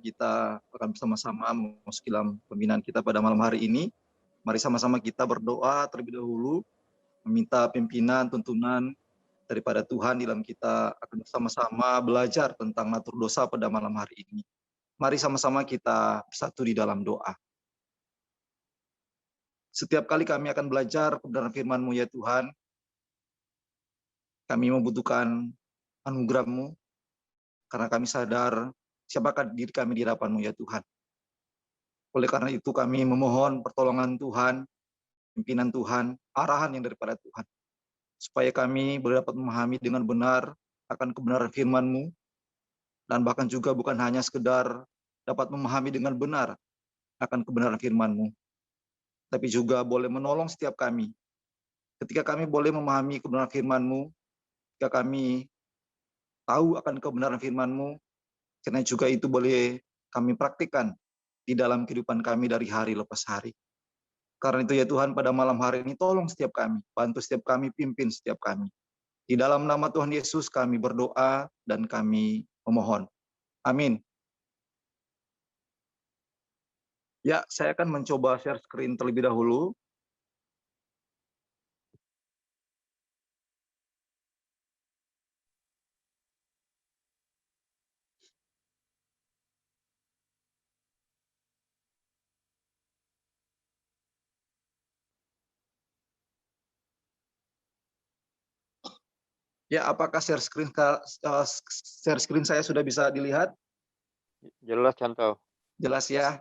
kita akan bersama-sama memasuki dalam pembinaan kita pada malam hari ini. Mari sama-sama kita berdoa terlebih dahulu, meminta pimpinan, tuntunan daripada Tuhan dalam kita akan bersama-sama belajar tentang natur dosa pada malam hari ini. Mari sama-sama kita bersatu di dalam doa. Setiap kali kami akan belajar kebenaran firman-Mu ya Tuhan, kami membutuhkan anugerah-Mu, karena kami sadar siapakah diri kami di hadapan-Mu ya Tuhan. Oleh karena itu kami memohon pertolongan Tuhan, pimpinan Tuhan, arahan yang daripada Tuhan, supaya kami dapat memahami dengan benar akan kebenaran firman-Mu, dan bahkan juga bukan hanya sekedar dapat memahami dengan benar akan kebenaran firman-Mu, tapi juga boleh menolong setiap kami. Ketika kami boleh memahami kebenaran firman-Mu, ketika kami tahu akan kebenaran firman-Mu, karena juga itu boleh kami praktikkan di dalam kehidupan kami dari hari lepas hari. Karena itu ya Tuhan, pada malam hari ini tolong setiap kami, bantu setiap kami, pimpin setiap kami. Di dalam nama Tuhan Yesus kami berdoa dan kami memohon. Amin. Ya, saya akan mencoba share screen terlebih dahulu. Ya, apakah share screen saya sudah bisa dilihat? Jelas, Canto. Jelas ya.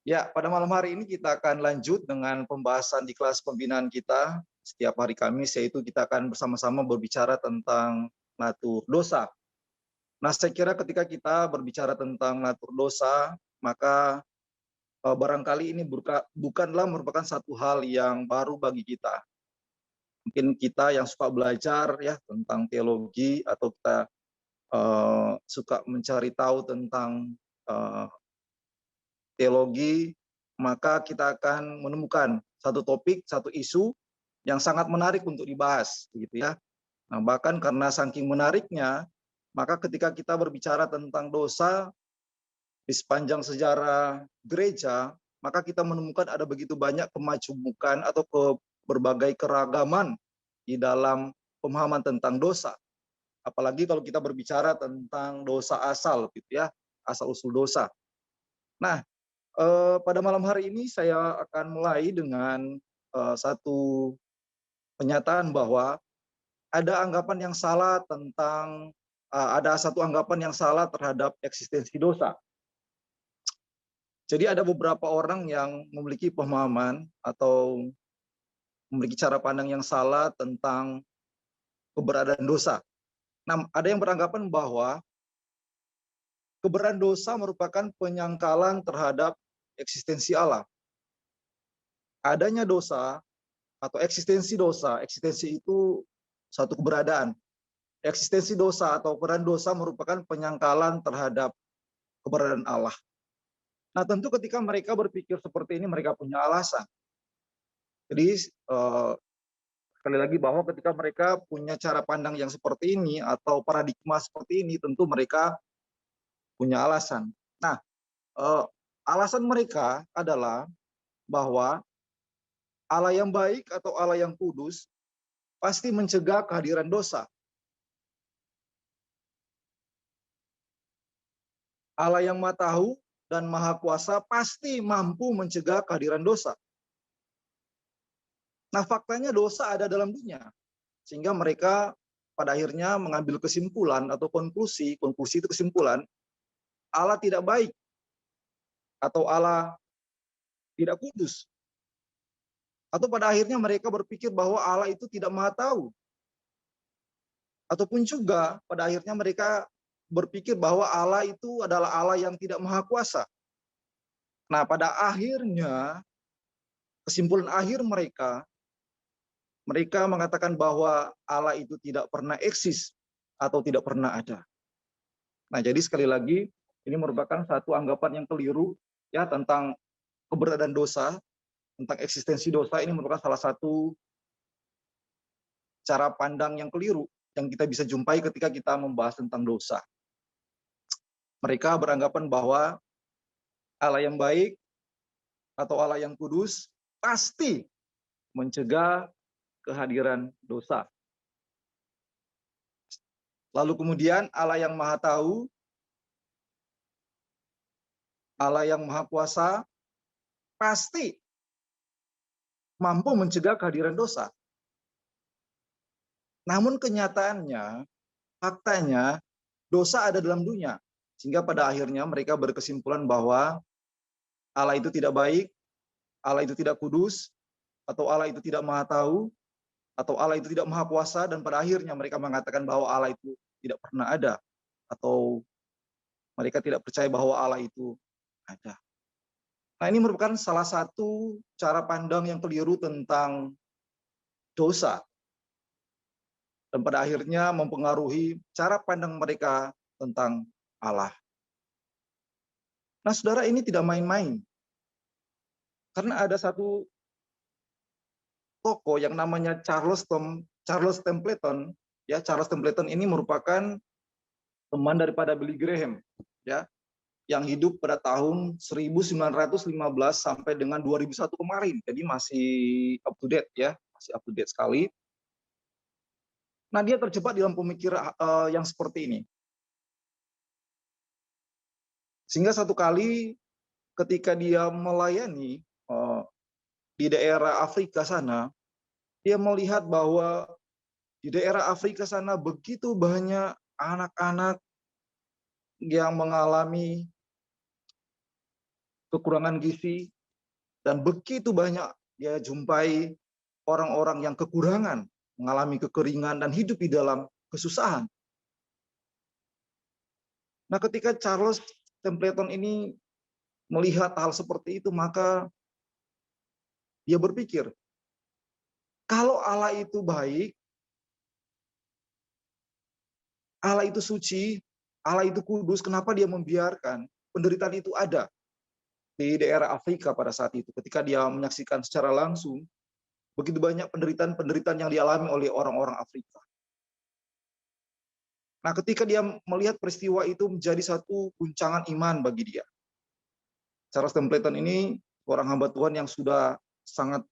Ya, pada malam hari ini kita akan lanjut dengan pembahasan di kelas pembinaan kita setiap hari Kamis, yaitu kita akan bersama-sama berbicara tentang natur dosa. Nah, saya kira ketika kita berbicara tentang natur dosa, maka barangkali ini bukanlah merupakan satu hal yang baru bagi kita. Mungkin kita yang suka belajar ya tentang teologi, atau kita suka mencari tahu tentang teologi, maka kita akan menemukan satu topik, satu isu yang sangat menarik untuk dibahas, gitu ya. Nah, bahkan karena saking menariknya, maka ketika kita berbicara tentang dosa di sepanjang sejarah gereja, maka kita menemukan ada begitu banyak kemajumukan atau berbagai keragaman di dalam pemahaman tentang dosa. Apalagi kalau kita berbicara tentang dosa asal, gitu ya, asal usul dosa. Nah, pada malam hari ini saya akan mulai dengan satu pernyataan bahwa ada anggapan yang salah tentang ada satu anggapan yang salah terhadap eksistensi dosa. Jadi ada beberapa orang yang memiliki pemahaman atau memiliki cara pandang yang salah tentang keberadaan dosa. Nah, ada yang beranggapan bahwa keberadaan dosa merupakan penyangkalan terhadap eksistensi Allah. Adanya dosa atau eksistensi dosa, eksistensi itu satu keberadaan. Eksistensi dosa atau keberadaan dosa merupakan penyangkalan terhadap keberadaan Allah. Nah, tentu ketika mereka berpikir seperti ini, mereka punya alasan. Jadi, sekali lagi bahwa ketika mereka punya cara pandang yang seperti ini atau paradigma seperti ini, tentu mereka punya alasan. Nah, alasan mereka adalah bahwa Allah yang baik atau Allah yang kudus pasti mencegah kehadiran dosa. Allah yang Maha Tahu dan Maha Kuasa pasti mampu mencegah kehadiran dosa. Nah, faktanya dosa ada dalam dunia. Sehingga mereka pada akhirnya mengambil kesimpulan atau konklusi itu kesimpulan, Allah tidak baik atau Allah tidak kudus. Atau pada akhirnya mereka berpikir bahwa Allah itu tidak Maha Tahu. Ataupun juga pada akhirnya mereka berpikir bahwa Allah itu adalah Allah yang tidak Maha Kuasa. Nah, pada akhirnya kesimpulan akhir mereka mengatakan bahwa Allah itu tidak pernah eksis atau tidak pernah ada. Nah, jadi sekali lagi ini merupakan satu anggapan yang keliru ya tentang keberadaan dosa, tentang eksistensi dosa. Ini merupakan salah satu cara pandang yang keliru yang kita bisa jumpai ketika kita membahas tentang dosa. Mereka beranggapan bahwa Allah yang baik atau Allah yang kudus pasti mencegah kehadiran dosa. Lalu kemudian Allah yang Maha Tahu, Allah yang Maha Kuasa pasti mampu mencegah kehadiran dosa. Namun kenyataannya, faktanya, dosa ada dalam dunia. Sehingga pada akhirnya mereka berkesimpulan bahwa Allah itu tidak baik, Allah itu tidak kudus, atau Allah itu tidak Maha Tahu, atau Allah itu tidak Maha Kuasa, dan pada akhirnya mereka mengatakan bahwa Allah itu tidak pernah ada, atau mereka tidak percaya bahwa Allah itu ada. Nah, ini merupakan salah satu cara pandang yang keliru tentang dosa, dan pada akhirnya mempengaruhi cara pandang mereka tentang Allah. Nah, saudara, ini tidak main-main. Karena ada satu tokoh yang namanya Charles Templeton. Ya, Charles Templeton ini merupakan teman daripada Billy Graham, ya, yang hidup pada tahun 1915 sampai dengan 2001 kemarin. Jadi masih up to date, ya, masih up to date sekali. Nah, dia terjebak dalam pemikiran yang seperti ini. Sehingga satu kali ketika dia melayani di daerah Afrika sana, dia melihat bahwa di daerah Afrika sana begitu banyak anak-anak yang mengalami kekurangan gizi, dan begitu banyak dia jumpai orang-orang yang kekurangan, mengalami kekeringan dan hidup di dalam kesusahan. Nah, ketika Charles Templeton ini melihat hal seperti itu, maka dia berpikir, kalau Allah itu baik, Allah itu suci, Allah itu kudus, kenapa dia membiarkan penderitaan itu ada di daerah Afrika pada saat itu, ketika dia menyaksikan secara langsung begitu banyak penderitaan-penderitaan yang dialami oleh orang-orang Afrika. Nah, ketika dia melihat peristiwa itu menjadi satu guncangan iman bagi dia. Charles Templeton ini orang hamba Tuhan yang sudah sangat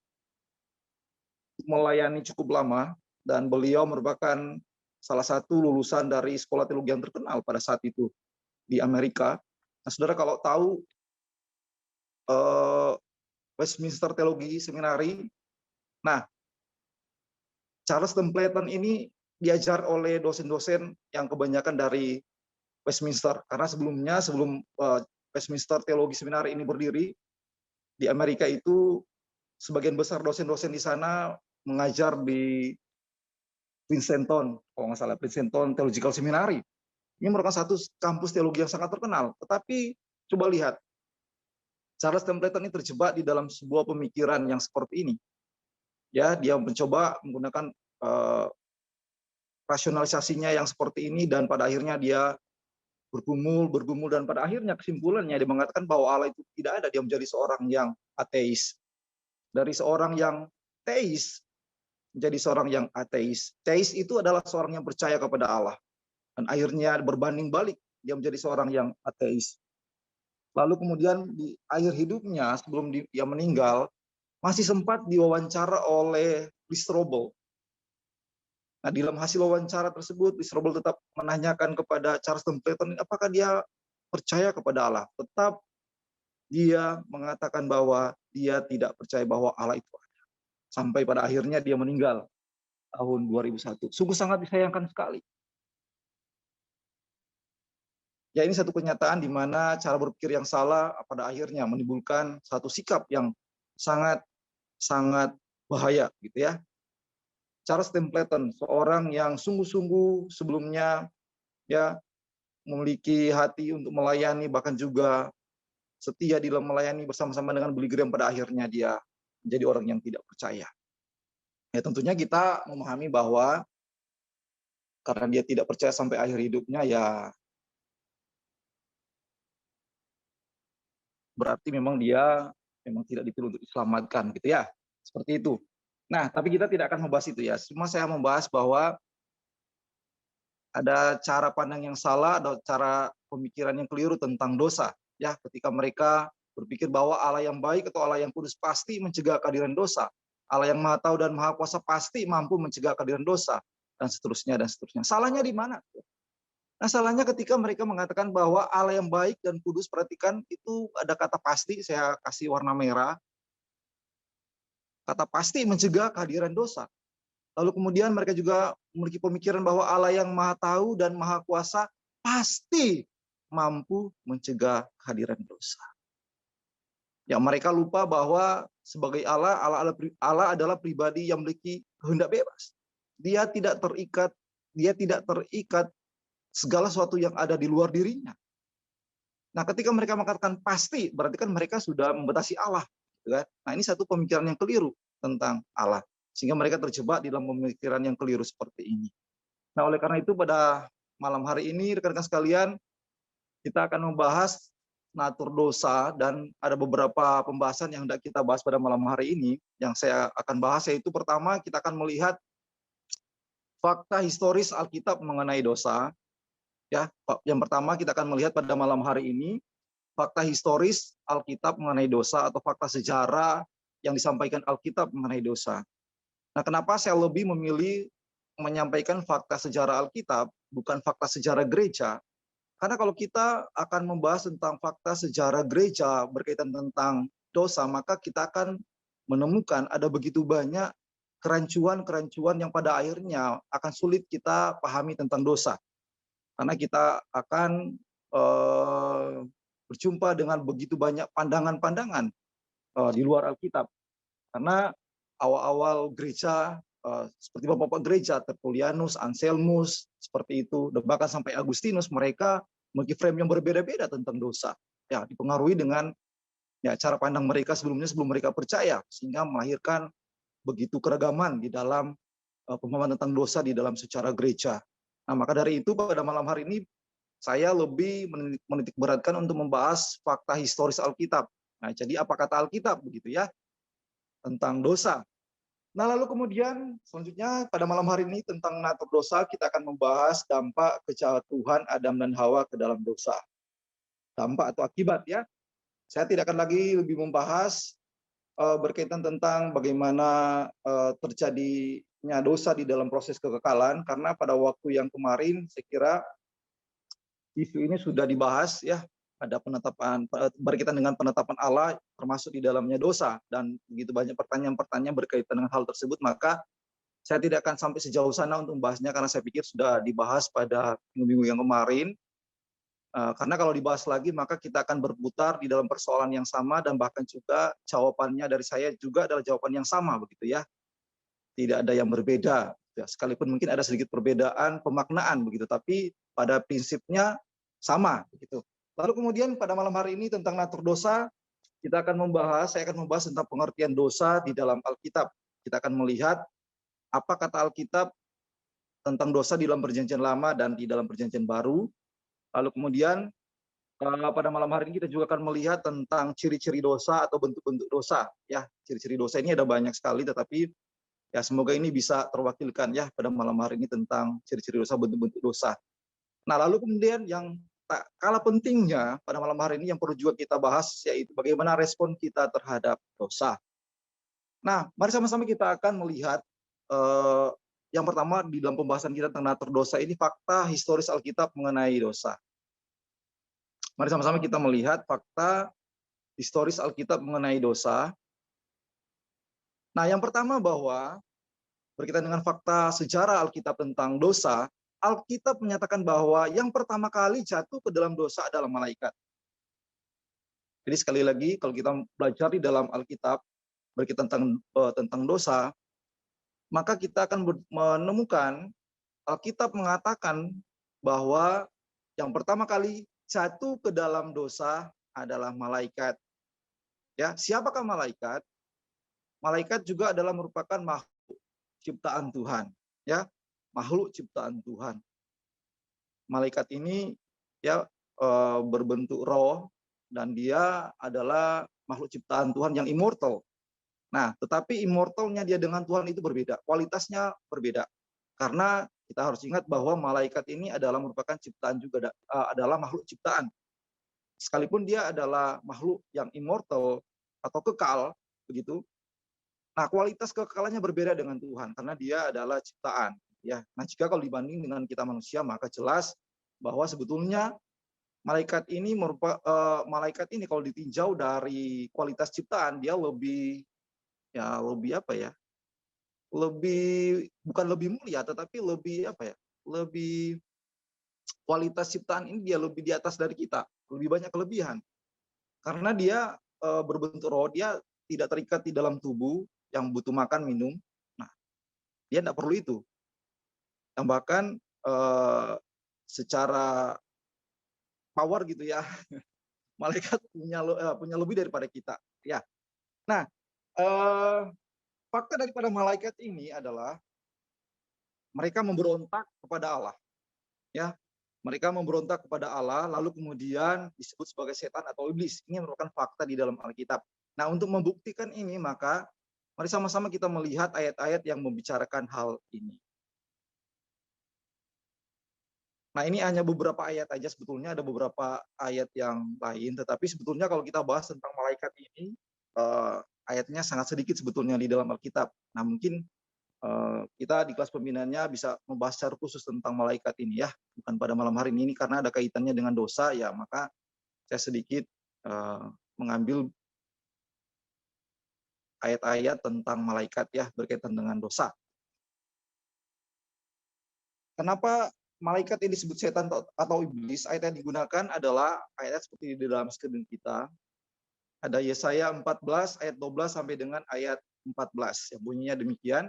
melayani cukup lama, dan beliau merupakan salah satu lulusan dari sekolah teologi yang terkenal pada saat itu di Amerika. Nah, saudara kalau tahu Westminster Theology Seminary, nah, Charles Templeton ini diajar oleh dosen-dosen yang kebanyakan dari Westminster, karena sebelum Westminster Theology Seminary ini berdiri di Amerika itu, sebagian besar dosen-dosen di sana mengajar di Princeton, kalau nggak salah, Princeton Theological Seminary. Ini merupakan satu kampus teologi yang sangat terkenal. Tetapi coba lihat, Charles Templeton ini terjebak di dalam sebuah pemikiran yang seperti ini. Ya, dia mencoba menggunakan rasionalisasinya yang seperti ini, dan pada akhirnya dia bergumul, dan pada akhirnya kesimpulannya dia mengatakan bahwa Allah itu tidak ada. Dia menjadi seorang yang ateis. Dari seorang yang teis menjadi seorang yang ateis. Teis itu adalah seorang yang percaya kepada Allah, dan akhirnya berbanding balik, dia menjadi seorang yang ateis. Lalu kemudian di akhir hidupnya, sebelum dia meninggal, masih sempat diwawancara oleh Lee Strobel. Nah, di dalam hasil wawancara tersebut, Lee Strobel tetap menanyakan kepada Charles Templeton apakah dia percaya kepada Allah. Tetap dia mengatakan bahwa dia tidak percaya bahwa Allah itu ada. Sampai pada akhirnya dia meninggal tahun 2001. Sungguh sangat disayangkan sekali. Ya, ini satu kenyataan di mana cara berpikir yang salah pada akhirnya menimbulkan satu sikap yang sangat bahaya, gitu ya. Charles Templeton, seorang yang sungguh-sungguh sebelumnya ya memiliki hati untuk melayani, bahkan juga setia di dalam melayani bersama-sama dengan Billy Graham, pada akhirnya dia menjadi orang yang tidak percaya. Ya, tentunya kita memahami bahwa karena dia tidak percaya sampai akhir hidupnya, ya berarti memang dia tidak dipilih untuk diselamatkan, gitu ya. Seperti itu. Nah, tapi kita tidak akan membahas itu ya. Cuma saya membahas bahwa ada cara pandang yang salah, atau cara pemikiran yang keliru tentang dosa. Ya, ketika mereka berpikir bahwa Allah yang baik atau Allah yang kudus pasti mencegah kehadiran dosa. Allah yang Maha Tahu dan Maha Kuasa pasti mampu mencegah kehadiran dosa, dan seterusnya dan seterusnya. Salahnya di mana? Nah, salahnya ketika mereka mengatakan bahwa Allah yang baik dan kudus, perhatikan itu ada kata pasti, saya kasih warna merah, kata pasti mencegah kehadiran dosa. Lalu kemudian mereka juga memiliki pemikiran bahwa Allah yang Maha Tahu dan Maha Kuasa pasti mampu mencegah kehadiran dosa. Ya, mereka lupa bahwa sebagai Allah adalah pribadi yang memiliki kehendak bebas. Dia tidak terikat segala sesuatu yang ada di luar dirinya. Nah, ketika mereka mengatakan pasti, berarti kan mereka sudah membatasi Allah. Gitu kan? Nah, ini satu pemikiran yang keliru tentang Allah. Sehingga mereka terjebak di dalam pemikiran yang keliru seperti ini. Nah, oleh karena itu pada malam hari ini, rekan-rekan sekalian, kita akan membahas natur dosa, dan ada beberapa pembahasan yang hendak kita bahas pada malam hari ini. Yang saya akan bahas yaitu pertama, kita akan melihat fakta historis Alkitab mengenai dosa. Ya, yang pertama kita akan melihat pada malam hari ini fakta historis Alkitab mengenai dosa atau fakta sejarah yang disampaikan Alkitab mengenai dosa. Nah, kenapa saya lebih memilih menyampaikan fakta sejarah Alkitab, bukan fakta sejarah gereja? Karena kalau kita akan membahas tentang fakta sejarah gereja berkaitan tentang dosa, maka kita akan menemukan ada begitu banyak kerancuan-kerancuan yang pada akhirnya akan sulit kita pahami tentang dosa. Karena kita akan berjumpa dengan begitu banyak pandangan-pandangan di luar Alkitab. Karena awal-awal gereja, seperti bapak-bapak gereja, Tertullianus, Anselmus, seperti itu, dan bahkan sampai Agustinus, mereka memiliki frame yang berbeda-beda tentang dosa. Ya, dipengaruhi dengan ya cara pandang mereka sebelum mereka percaya, sehingga melahirkan begitu keragaman di dalam pemahaman tentang dosa di dalam secara gereja. Nah, maka dari itu pada malam hari ini saya lebih menitik beratkan untuk membahas fakta historis Alkitab. Nah, jadi apa kata Alkitab begitu ya tentang dosa. Nah, lalu kemudian selanjutnya pada malam hari ini tentang natur dosa, kita akan membahas dampak kejatuhan Adam dan Hawa ke dalam dosa. Dampak atau akibat ya. Saya tidak akan lagi lebih membahas berkaitan tentang bagaimana terjadinya dosa di dalam proses kekekalan, karena pada waktu yang kemarin saya kira isu ini sudah dibahas ya, ada penetapan berkaitan dengan penetapan Allah termasuk di dalamnya dosa, dan begitu banyak pertanyaan-pertanyaan berkaitan dengan hal tersebut, maka saya tidak akan sampai sejauh sana untuk membahasnya karena saya pikir sudah dibahas pada minggu-minggu yang kemarin. Karena kalau dibahas lagi maka kita akan berputar di dalam persoalan yang sama, dan bahkan juga jawabannya dari saya juga adalah jawaban yang sama begitu ya. Tidak ada yang berbeda. Ya, sekalipun mungkin ada sedikit perbedaan pemaknaan begitu, tapi pada prinsipnya sama begitu. Lalu kemudian pada malam hari ini tentang natur dosa, saya akan membahas tentang pengertian dosa di dalam Alkitab. Kita akan melihat apa kata Alkitab tentang dosa di dalam Perjanjian Lama dan di dalam Perjanjian Baru. Lalu kemudian pada malam hari ini kita juga akan melihat tentang ciri-ciri dosa atau bentuk-bentuk dosa. Ya, ciri-ciri dosa ini ada banyak sekali, tetapi ya semoga ini bisa terwakilkan ya pada malam hari ini tentang ciri-ciri dosa, bentuk-bentuk dosa. Nah, lalu kemudian yang tak kalah pentingnya pada malam hari ini yang perlu juga kita bahas yaitu bagaimana respon kita terhadap dosa. Nah, mari sama-sama kita akan melihat yang pertama di dalam pembahasan kita tentang natur dosa ini fakta historis Alkitab mengenai dosa. Mari sama-sama kita melihat fakta historis Alkitab mengenai dosa. Nah, yang pertama bahwa berkaitan dengan fakta sejarah Alkitab tentang dosa, Alkitab menyatakan bahwa yang pertama kali jatuh ke dalam dosa adalah malaikat. Jadi sekali lagi kalau kita belajar di dalam Alkitab berkaitan tentang dosa, maka kita akan menemukan Alkitab mengatakan bahwa yang pertama kali jatuh ke dalam dosa adalah malaikat. Ya, siapakah malaikat? Malaikat juga adalah merupakan makhluk ciptaan Tuhan, ya, makhluk ciptaan Tuhan. Malaikat ini ya berbentuk roh, dan dia adalah makhluk ciptaan Tuhan yang immortal. Nah, tetapi immortalnya dia dengan Tuhan itu berbeda, kualitasnya berbeda. Karena Kita harus ingat bahwa malaikat ini adalah merupakan ciptaan juga, adalah makhluk ciptaan. Sekalipun dia adalah makhluk yang immortal atau kekal, begitu. Nah, kualitas kekekalannya berbeda dengan Tuhan karena dia adalah ciptaan, ya. Nah, jika kalau dibanding dengan kita manusia, maka jelas bahwa sebetulnya malaikat ini kalau ditinjau dari kualitas ciptaan, dia lebih, ya lebih apa ya, lebih bukan lebih mulia, tetapi lebih apa ya, lebih kualitas ciptaan ini dia lebih di atas dari kita, lebih banyak kelebihan. Karena dia berbentuk roh, dia tidak terikat di dalam tubuh yang butuh makan minum. Nah, dia tidak perlu itu. Yang bahkan secara power gitu ya, malaikat punya lebih daripada kita. Ya. Nah, eh, fakta daripada malaikat ini adalah mereka memberontak kepada Allah. Ya, mereka memberontak kepada Allah, lalu kemudian disebut sebagai setan atau iblis. Ini merupakan fakta di dalam Alkitab. Nah, untuk membuktikan ini, maka mari sama-sama kita melihat ayat-ayat yang membicarakan hal ini. Nah, ini hanya beberapa ayat aja, sebetulnya ada beberapa ayat yang lain, tetapi sebetulnya kalau kita bahas tentang malaikat ini, ayatnya sangat sedikit sebetulnya di dalam Alkitab. Nah, mungkin kita di kelas pembinaannya bisa membahas secara khusus tentang malaikat ini ya, bukan pada malam hari ini karena ada kaitannya dengan dosa ya, maka saya sedikit mengambil ayat-ayat tentang malaikat ya berkaitan dengan dosa. Kenapa malaikat ini disebut setan atau iblis? Ayat yang digunakan adalah ayat seperti di dalam screen kita. Ada Yesaya 14 ayat 12 sampai dengan ayat 14 yang bunyinya demikian.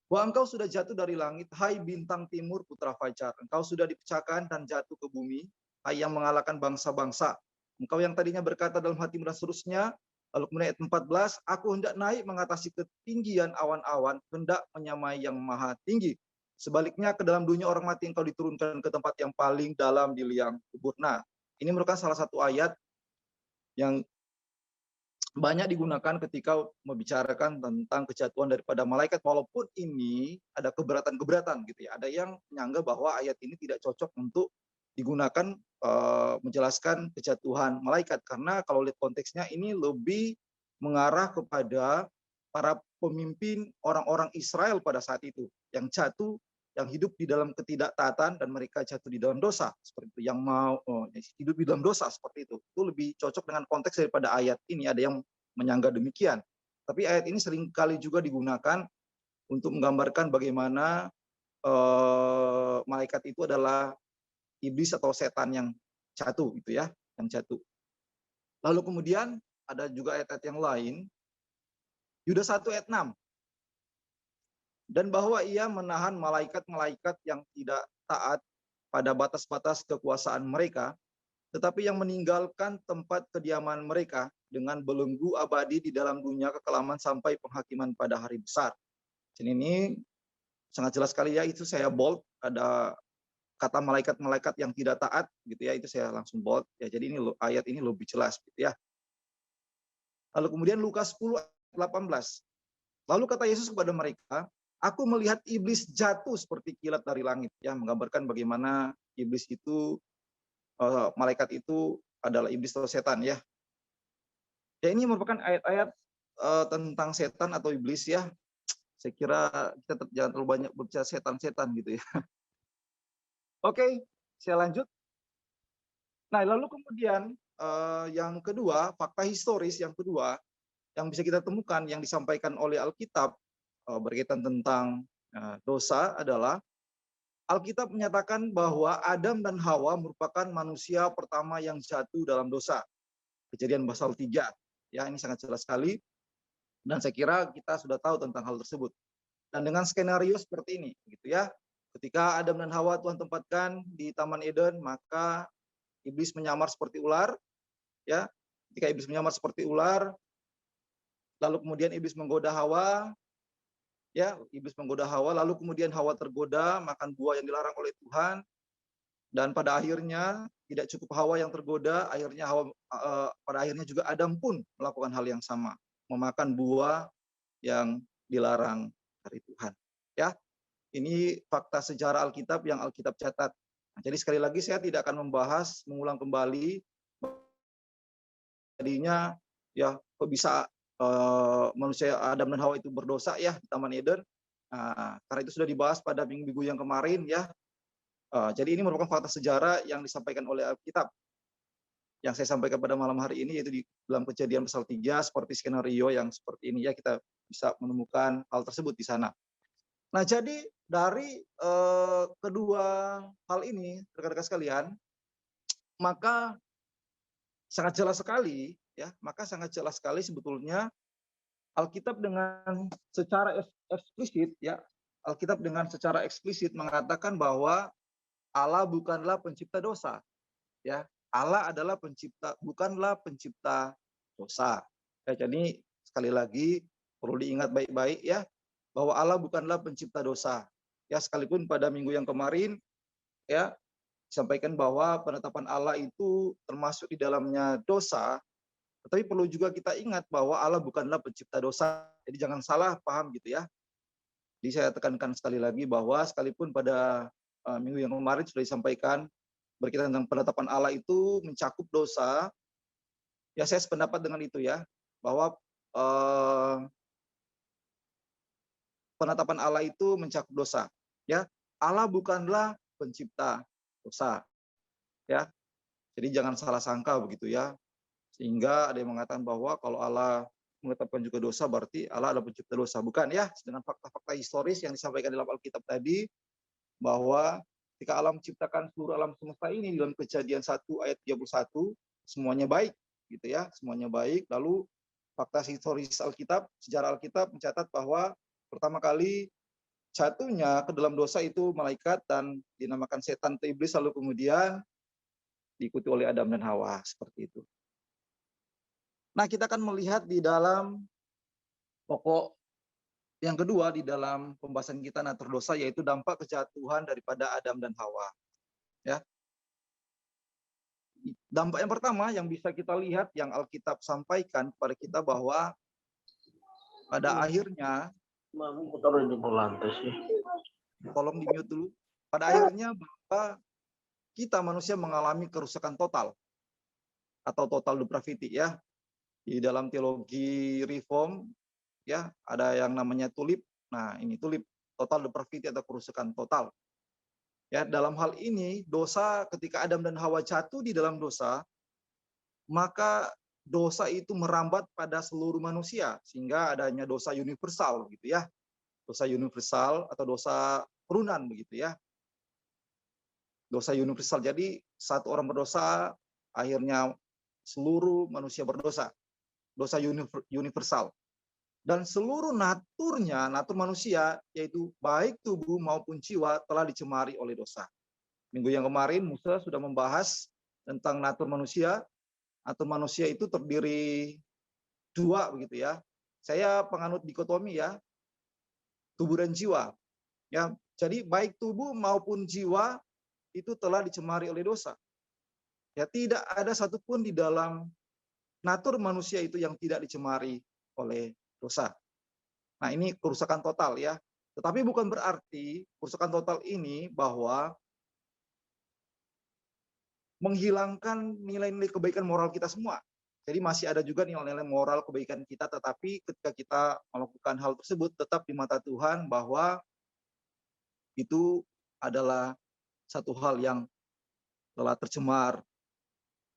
Bahwa engkau sudah jatuh dari langit, hai bintang timur putra fajar. Engkau sudah dipecahkan dan jatuh ke bumi, hai yang mengalahkan bangsa-bangsa. Engkau yang tadinya berkata dalam hatimu dan seterusnya. Lalu kemudian ayat 14, aku hendak naik mengatasi ketinggian awan-awan, hendak menyamai yang maha tinggi. Sebaliknya ke dalam dunia orang mati engkau diturunkan ke tempat yang paling dalam di liang kubur. Nah, ini merupakan salah satu ayat yang banyak digunakan ketika membicarakan tentang kejatuhan daripada malaikat, walaupun ini ada keberatan-keberatan gitu ya. Ada yang menyanggah bahwa ayat ini tidak cocok untuk digunakan menjelaskan kejatuhan malaikat, karena kalau lihat konteksnya ini lebih mengarah kepada para pemimpin orang-orang Israel pada saat itu yang jatuh, yang hidup di dalam ketidaktaatan dan mereka jatuh di dalam dosa seperti itu, yang mau hidup di dalam dosa seperti itu lebih cocok dengan konteks daripada ayat ini. Ada yang menyanggah demikian, tapi ayat ini seringkali juga digunakan untuk menggambarkan bagaimana malaikat itu adalah iblis atau setan yang jatuh gitu ya, yang jatuh. Lalu kemudian ada juga ayat-ayat yang lain, Yudas 1 ayat 6. Dan bahwa ia menahan malaikat-malaikat yang tidak taat pada batas-batas kekuasaan mereka, tetapi yang meninggalkan tempat kediaman mereka dengan belenggu abadi di dalam dunia kekelaman sampai penghakiman pada hari besar. Jadi ini sangat jelas sekali ya, itu saya bold, ada kata malaikat-malaikat yang tidak taat gitu ya, itu saya langsung bold ya. Jadi ini ayat ini lebih jelas gitu ya. Lalu kemudian Lukas 10 ayat 18. Lalu kata Yesus kepada mereka, aku melihat iblis jatuh seperti kilat dari langit, ya, menggambarkan bagaimana iblis itu, malaikat itu adalah iblis atau setan ya. Ya, ini merupakan ayat-ayat tentang setan atau iblis ya. Saya kira kita jangan terlalu banyak berbicara setan-setan gitu ya. Oke, saya lanjut. Nah, lalu kemudian yang kedua, fakta historis yang kedua yang bisa kita temukan yang disampaikan oleh Alkitab berkaitan tentang dosa adalah Alkitab menyatakan bahwa Adam dan Hawa merupakan manusia pertama yang jatuh dalam dosa. Kejadian pasal 3. Ya, ini sangat jelas sekali. Dan saya kira kita sudah tahu tentang hal tersebut. Dan dengan skenario seperti ini, gitu ya. Ketika Adam dan Hawa Tuhan tempatkan di Taman Eden, maka iblis menyamar seperti ular, ya. Ketika iblis menyamar seperti ular, lalu kemudian iblis menggoda Hawa, ya, iblis menggoda Hawa, lalu kemudian Hawa tergoda makan buah yang dilarang oleh Tuhan, dan pada akhirnya tidak cukup Hawa yang tergoda, akhirnya pada akhirnya juga Adam pun melakukan hal yang sama, memakan buah yang dilarang dari Tuhan. Ya, Ini fakta sejarah Alkitab yang Alkitab catat. Nah, jadi sekali lagi saya tidak akan membahas, mengulang kembali jadinya ya kok bisa manusia Adam dan Hawa itu berdosa ya di Taman Eden. Nah, karena itu sudah dibahas pada minggu yang kemarin ya. Jadi ini merupakan fakta sejarah yang disampaikan oleh Alkitab. Yang saya sampaikan pada malam hari ini yaitu di dalam Kejadian pasal 3 seperti skenario yang seperti ini ya, kita bisa menemukan hal tersebut di sana. Nah, jadi dari kedua hal ini rekan-rekan sekalian, maka sangat jelas sekali ya, maka sangat jelas sekali sebetulnya Alkitab dengan secara eksplisit ya, Alkitab dengan secara eksplisit mengatakan bahwa Allah bukanlah pencipta dosa ya. Allah adalah pencipta, bukanlah pencipta dosa. Ya, jadi sekali lagi perlu diingat baik-baik ya, bahwa Allah bukanlah pencipta dosa. Ya, sekalipun pada minggu yang kemarin ya disampaikan bahwa penetapan Allah itu termasuk di dalamnya dosa, tetapi perlu juga kita ingat bahwa Allah bukanlah pencipta dosa. Jadi jangan salah paham gitu ya. Jadi saya tekankan sekali lagi bahwa sekalipun pada minggu yang kemarin sudah disampaikan berkaitan tentang penetapan Allah itu mencakup dosa, ya saya sependapat dengan itu ya, bahwa penetapan Allah itu mencakup dosa. Ya, Allah bukanlah pencipta dosa. Ya, jadi jangan salah sangka begitu ya. Sehingga ada yang mengatakan bahwa kalau Allah menetapkan juga dosa berarti Allah adalah pencipta dosa. Bukan ya, dengan fakta-fakta historis yang disampaikan dalam Alkitab tadi, bahwa ketika Allah menciptakan seluruh alam semesta ini dalam Kejadian 1 ayat 31, semuanya baik gitu ya, semuanya baik. Lalu fakta historis Alkitab, sejarah Alkitab mencatat bahwa pertama kali jatuhnya ke dalam dosa itu malaikat dan dinamakan setan atau iblis, lalu kemudian diikuti oleh Adam dan Hawa seperti itu. Nah, kita akan melihat di dalam pokok yang kedua di dalam pembahasan kita natur dosa, yaitu dampak kejatuhan daripada Adam dan Hawa. Ya, dampak yang pertama yang bisa kita lihat yang Alkitab sampaikan kepada kita bahwa pada akhirnya, tolong di mute dulu. Pada akhirnya bahwa kita manusia mengalami kerusakan total atau total depravity ya. Di dalam teologi reform ya ada yang namanya tulip. Nah, ini tulip, total depravity atau kerusakan total. Ya, dalam hal ini dosa, ketika Adam dan Hawa jatuh di dalam dosa, maka dosa itu merambat pada seluruh manusia sehingga adanya dosa universal gitu ya. Dosa universal atau dosa turunan begitu ya. Dosa universal. Jadi satu orang berdosa, akhirnya seluruh manusia berdosa. Dosa universal. Dan seluruh naturnya, natur manusia, yaitu baik tubuh maupun jiwa, telah dicemari oleh dosa. Minggu yang kemarin Musa sudah membahas tentang natur manusia. Natur manusia itu terdiri dua begitu ya. Saya penganut dikotomi ya, tubuh dan jiwa. Ya, jadi baik tubuh maupun jiwa itu telah dicemari oleh dosa. Ya, tidak ada satupun di dalam natur manusia itu yang tidak dicemari oleh dosa. Nah, ini kerusakan total ya. Tetapi bukan berarti kerusakan total ini bahwa menghilangkan nilai-nilai kebaikan moral kita semua. Jadi masih ada juga nilai-nilai moral kebaikan kita, tetapi ketika kita melakukan hal tersebut tetap di mata Tuhan bahwa itu adalah satu hal yang telah tercemar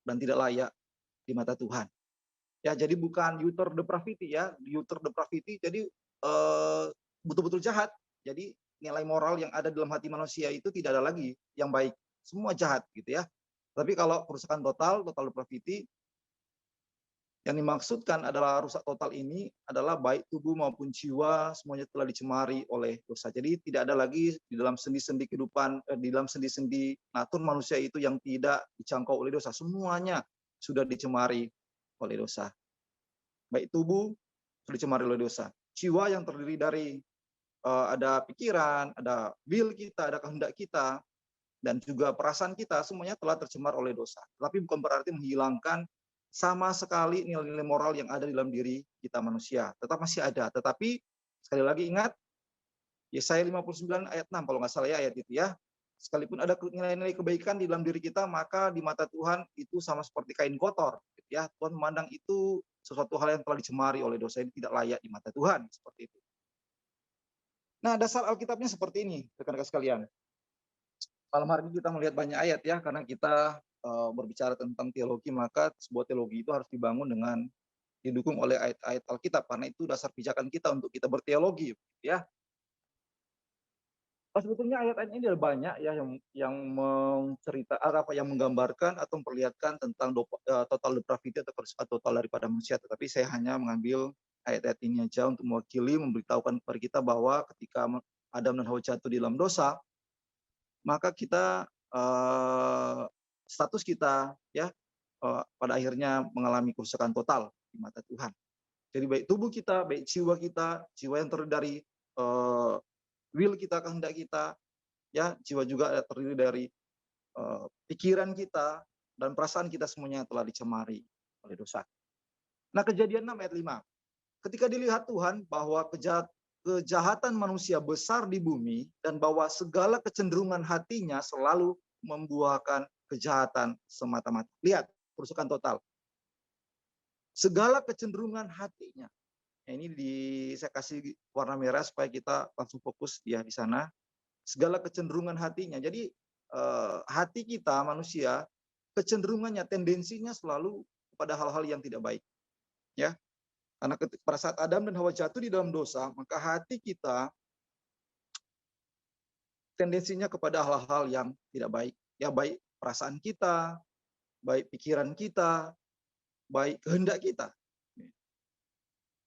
dan tidak layak di mata Tuhan. Ya, jadi bukan utter depravity ya, utter depravity jadi betul-betul jahat. Jadi nilai moral yang ada dalam hati manusia itu tidak ada lagi yang baik, semua jahat gitu ya. Tapi kalau kerusakan total, total depravity, yang dimaksudkan adalah rusak total ini adalah baik tubuh maupun jiwa semuanya telah dicemari oleh dosa. Jadi tidak ada lagi di dalam sendi-sendi kehidupan, di dalam sendi-sendi natur manusia itu yang tidak dijangkau oleh dosa. Semuanya sudah dicemari oleh dosa. Baik tubuh sudah dicemari oleh dosa. Jiwa yang terdiri dari ada pikiran, ada will kita, ada kehendak kita, dan juga perasaan kita, semuanya telah tercemar oleh dosa. Tapi bukan berarti menghilangkan sama sekali nilai-nilai moral yang ada di dalam diri kita manusia. Tetap masih ada. Tetapi sekali lagi ingat, Yesaya 59 ayat 6 kalau nggak salah ya ayat itu ya. Sekalipun ada nilai-nilai kebaikan di dalam diri kita, maka di mata Tuhan itu sama seperti kain kotor. Gitu ya. Tuhan memandang itu sesuatu hal yang telah dicemari oleh dosa, ini tidak layak di mata Tuhan. Seperti itu. Nah, dasar Alkitabnya seperti ini, rekan-rekan sekalian. Malam hari ini kita melihat banyak ayat ya, karena kita berbicara tentang teologi, maka sebuah teologi itu harus dibangun dengan didukung oleh ayat-ayat Alkitab, karena itu dasar pijakan kita untuk kita berteologi, ya. Sebetulnya ayat-ayat ini ada banyak ya yang mencerita apa yang menggambarkan atau memperlihatkan tentang total depravity atau kerusakan total daripada manusia, tetapi saya hanya mengambil ayat-ayat ini aja untuk mewakili memberitahukan kepada kita bahwa ketika Adam dan Hawa jatuh di dalam dosa, maka kita status kita ya pada akhirnya mengalami kerusakan total di mata Tuhan. Jadi baik tubuh kita, baik jiwa kita, jiwa yang terdiri dari will kita, kehendak kita, ya jiwa juga terdiri dari pikiran kita dan perasaan kita, semuanya telah dicemari oleh dosa. Nah, Kejadian 6 ayat 5. Ketika dilihat Tuhan bahwa kejahatan manusia besar di bumi dan bahwa segala kecenderungan hatinya selalu membuahkan kejahatan semata-mata. Lihat, kerusakan total. Segala kecenderungan hatinya. Nah, ini saya kasih warna merah supaya kita langsung fokus ya di sana. Segala kecenderungan hatinya. Jadi hati kita manusia, kecenderungannya, tendensinya selalu kepada hal-hal yang tidak baik. Ya. Karena pada saat Adam dan Hawa jatuh di dalam dosa, maka hati kita tendensinya kepada hal-hal yang tidak baik. Ya, baik perasaan kita, baik pikiran kita, baik kehendak kita.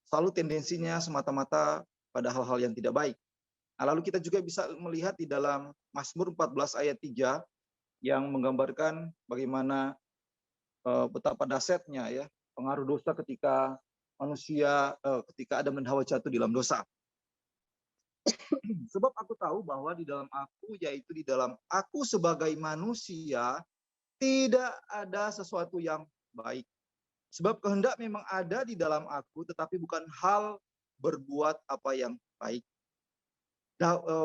Selalu tendensinya semata-mata pada hal-hal yang tidak baik. Nah, lalu kita juga bisa melihat di dalam Mazmur 14 ayat 3 yang menggambarkan bagaimana betapa dahsyatnya ya pengaruh dosa ketika manusia ketika Adam dan Hawa jatuh di dalam dosa. Sebab aku tahu bahwa di dalam aku, yaitu di dalam aku sebagai manusia, tidak ada sesuatu yang baik. Sebab kehendak memang ada di dalam aku, tetapi bukan hal berbuat apa yang baik.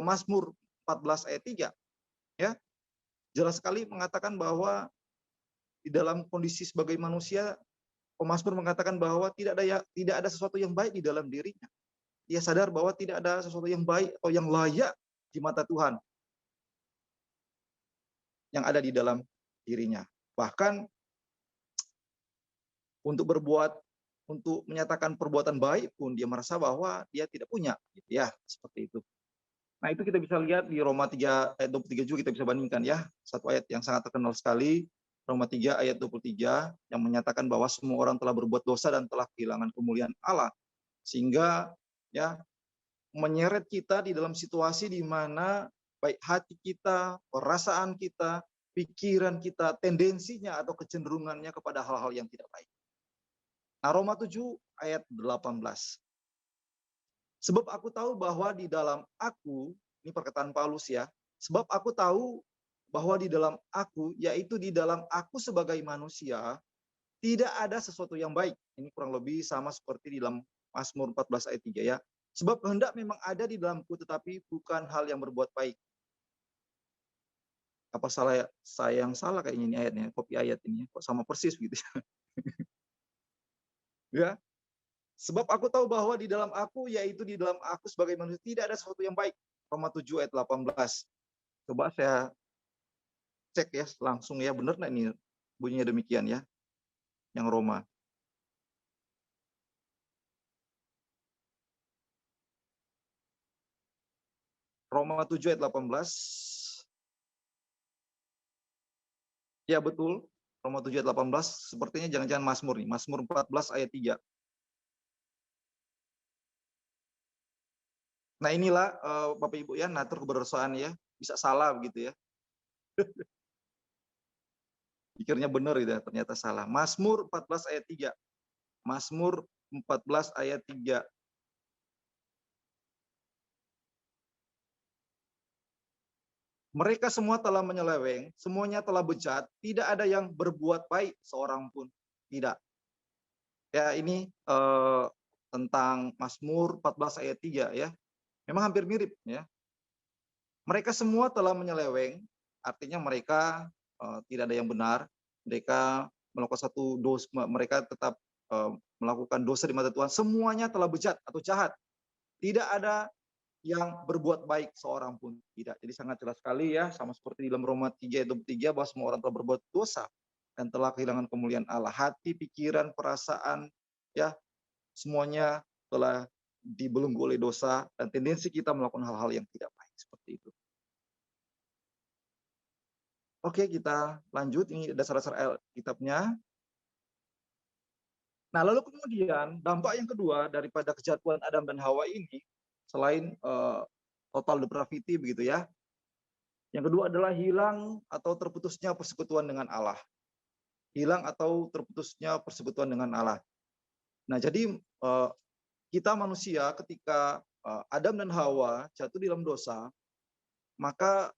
Mazmur 14 ayat 3 ya, jelas sekali mengatakan bahwa di dalam kondisi sebagai manusia, pemazmur mengatakan bahwa tidak ada sesuatu yang baik di dalam dirinya. Dia sadar bahwa tidak ada sesuatu yang baik atau yang layak di mata Tuhan yang ada di dalam dirinya. Bahkan untuk menyatakan perbuatan baik pun dia merasa bahwa dia tidak punya, gitu ya, seperti itu. Nah, itu kita bisa lihat di Roma 3 ayat 23 juga, kita bisa bandingkan ya. Satu ayat yang sangat terkenal sekali, Roma 3 ayat 23 yang menyatakan bahwa semua orang telah berbuat dosa dan telah kehilangan kemuliaan Allah. Sehingga ya menyeret kita di dalam situasi di mana baik hati kita, perasaan kita, pikiran kita, tendensinya atau kecenderungannya kepada hal-hal yang tidak baik. Nah, Roma 7 ayat 18. Sebab aku tahu bahwa di dalam aku, ini perkataan Paulus ya, sebab aku tahu bahwa di dalam aku, yaitu di dalam aku sebagai manusia, tidak ada sesuatu yang baik. Ini kurang lebih sama seperti di dalam Mazmur 14 ayat 3 ya. Sebab kehendak memang ada di dalamku, tetapi bukan hal yang berbuat baik. Apa saya yang salah kayaknya ini ayatnya, kopi ayat ini, kok sama persis gitu ya. Ya. Sebab aku tahu bahwa di dalam aku, yaitu di dalam aku sebagai manusia, tidak ada sesuatu yang baik. Roma 7 ayat 18. Coba saya cek ya langsung ya, benar nggak ini bunyinya demikian ya, yang Roma. Roma 7 ayat 18. Ya betul, Roma 7 ayat 18, sepertinya jangan-jangan Mazmur nih, Mazmur 14 ayat 3. Nah inilah Bapak Ibu ya, natur keberdosan ya, bisa salah begitu ya. Pikirnya benar gitu ya, ternyata salah. Mazmur 14 ayat 3. Mazmur 14 ayat 3. Mereka semua telah menyeleweng, semuanya telah bejat, tidak ada yang berbuat baik seorang pun. Tidak. Ya ini tentang Mazmur 14 ayat 3 ya. memang hampir mirip ya. Mereka semua telah menyeleweng, artinya mereka tidak ada yang benar, mereka melakukan satu dosa, mereka tetap melakukan dosa di mata Tuhan, semuanya telah bejat atau jahat. Tidak ada yang berbuat baik seorang pun tidak. Jadi sangat jelas sekali ya, sama seperti di dalam Roma 3 ayat 23 bahwa semua orang telah berbuat dosa dan telah kehilangan kemuliaan Allah. Hati, pikiran, perasaan, ya semuanya telah dibelenggu oleh dosa dan tendensi kita melakukan hal-hal yang tidak baik seperti itu. Oke, kita lanjut. Ini dasar-dasar kitabnya. Nah, lalu kemudian dampak yang kedua daripada kejatuhan Adam dan Hawa ini, selain total depravity begitu ya, yang kedua adalah hilang atau terputusnya persekutuan dengan Allah. Hilang atau terputusnya persekutuan dengan Allah. Nah, jadi kita manusia ketika Adam dan Hawa jatuh di dalam dosa, maka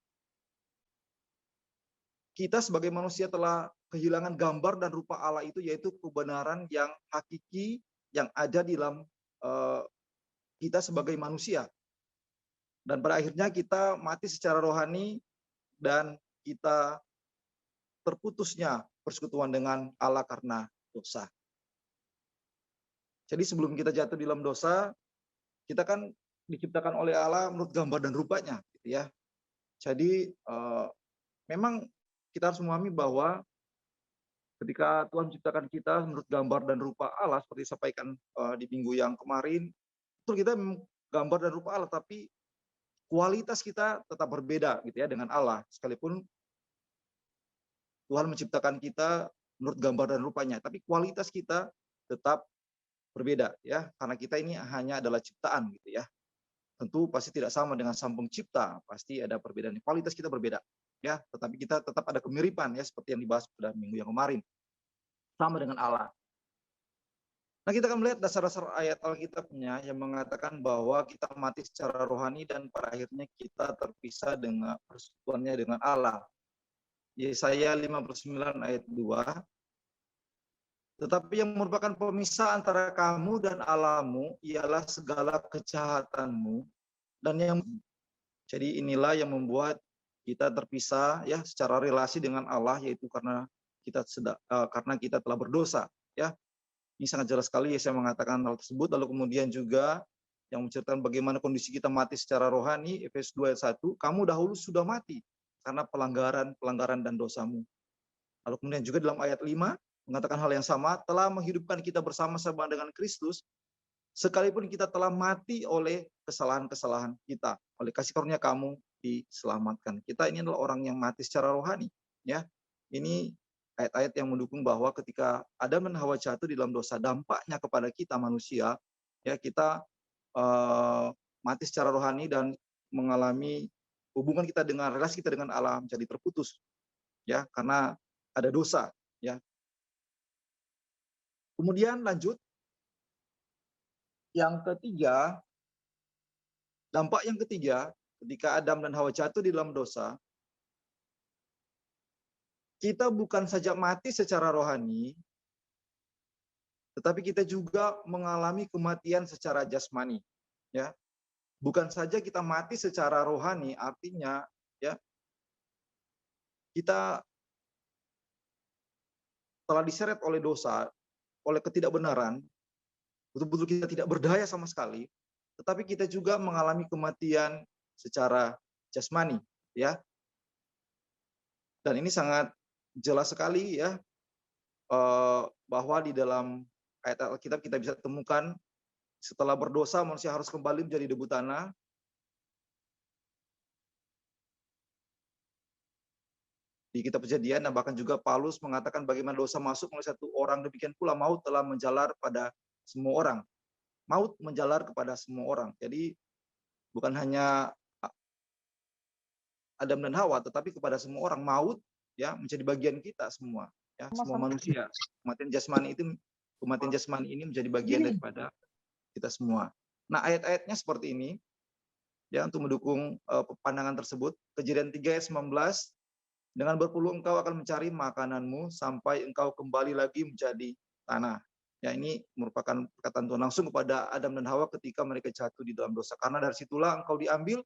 kita sebagai manusia telah kehilangan gambar dan rupa Allah itu, yaitu kebenaran yang hakiki yang ada di dalam kita sebagai manusia. Dan pada akhirnya kita mati secara rohani dan kita terputusnya persekutuan dengan Allah karena dosa. Jadi sebelum kita jatuh di dalam dosa, kita kan diciptakan oleh Allah menurut gambar dan rupanya, gitu ya. Jadi memang kita harus memahami bahwa ketika Tuhan menciptakan kita menurut gambar dan rupa Allah, seperti disampaikan di minggu yang kemarin, itu kita gambar dan rupa Allah, tapi kualitas kita tetap berbeda gitu ya dengan Allah. Sekalipun Tuhan menciptakan kita menurut gambar dan rupanya, tapi kualitas kita tetap berbeda ya, karena kita ini hanya adalah ciptaan gitu ya. Tentu pasti tidak sama dengan sang pencipta, pasti ada perbedaan. Kualitas kita berbeda ya, tetapi kita tetap ada kemiripan ya, seperti yang dibahas pada minggu yang kemarin. Sama dengan Allah. Nah, kita akan melihat dasar-dasar ayat Alkitabnya yang mengatakan bahwa kita mati secara rohani dan pada akhirnya kita terpisah dengan persekutuannya dengan Allah. Yesaya 59 ayat 2. Tetapi yang merupakan pemisah antara kamu dan Allahmu ialah segala kejahatanmu dan yang jadi inilah yang membuat kita terpisah ya secara relasi dengan Allah, yaitu karena kita telah berdosa ya. Ini sangat jelas sekali ya, saya mengatakan hal tersebut. Lalu kemudian juga yang menceritakan bagaimana kondisi kita mati secara rohani, Efesus 2 ayat 1, kamu dahulu sudah mati karena pelanggaran dan dosamu. Lalu kemudian juga dalam ayat 5 mengatakan hal yang sama, telah menghidupkan kita bersama-sama dengan Kristus, sekalipun kita telah mati oleh kesalahan-kesalahan kita. Oleh kasih karunia kamu diselamatkan. Kita ini adalah orang yang mati secara rohani. Ya, ini ayat-ayat yang mendukung bahwa ketika Adam dan Hawa jatuh di dalam dosa, dampaknya kepada kita manusia, ya kita mati secara rohani dan mengalami hubungan kita dengan relasi kita dengan Allah menjadi terputus, ya karena ada dosa, ya. Kemudian lanjut, yang ketiga, dampak yang ketiga, ketika Adam dan Hawa jatuh di dalam dosa, kita bukan saja mati secara rohani, tetapi kita juga mengalami kematian secara jasmani, ya. Bukan saja kita mati secara rohani, artinya ya kita telah diseret oleh dosa, oleh ketidakbenaran, betul-betul kita tidak berdaya sama sekali, tetapi kita juga mengalami kematian secara jasmani, ya. Dan ini sangat jelas sekali ya, bahwa di dalam ayat Alkitab kita bisa temukan setelah berdosa manusia harus kembali menjadi debu tanah. Di kitab Kejadian, dan bahkan juga Paulus mengatakan bagaimana dosa masuk melalui satu orang, demikian pula maut telah menjalar pada semua orang. Maut menjalar kepada semua orang. Jadi bukan hanya Adam dan Hawa, tetapi kepada semua orang. Maut ya menjadi bagian kita semua, ya semua manusia. Kematian jasmani ini menjadi bagian daripada kita semua. Nah, ayat-ayatnya seperti ini ya untuk mendukung pandangan tersebut. Kejadian 3 ayat 19, dengan berpuluh engkau akan mencari makananmu sampai engkau kembali lagi menjadi tanah. Ya, ini merupakan perkataan Tuhan langsung kepada Adam dan Hawa ketika mereka jatuh di dalam dosa. Karena dari situlah engkau diambil,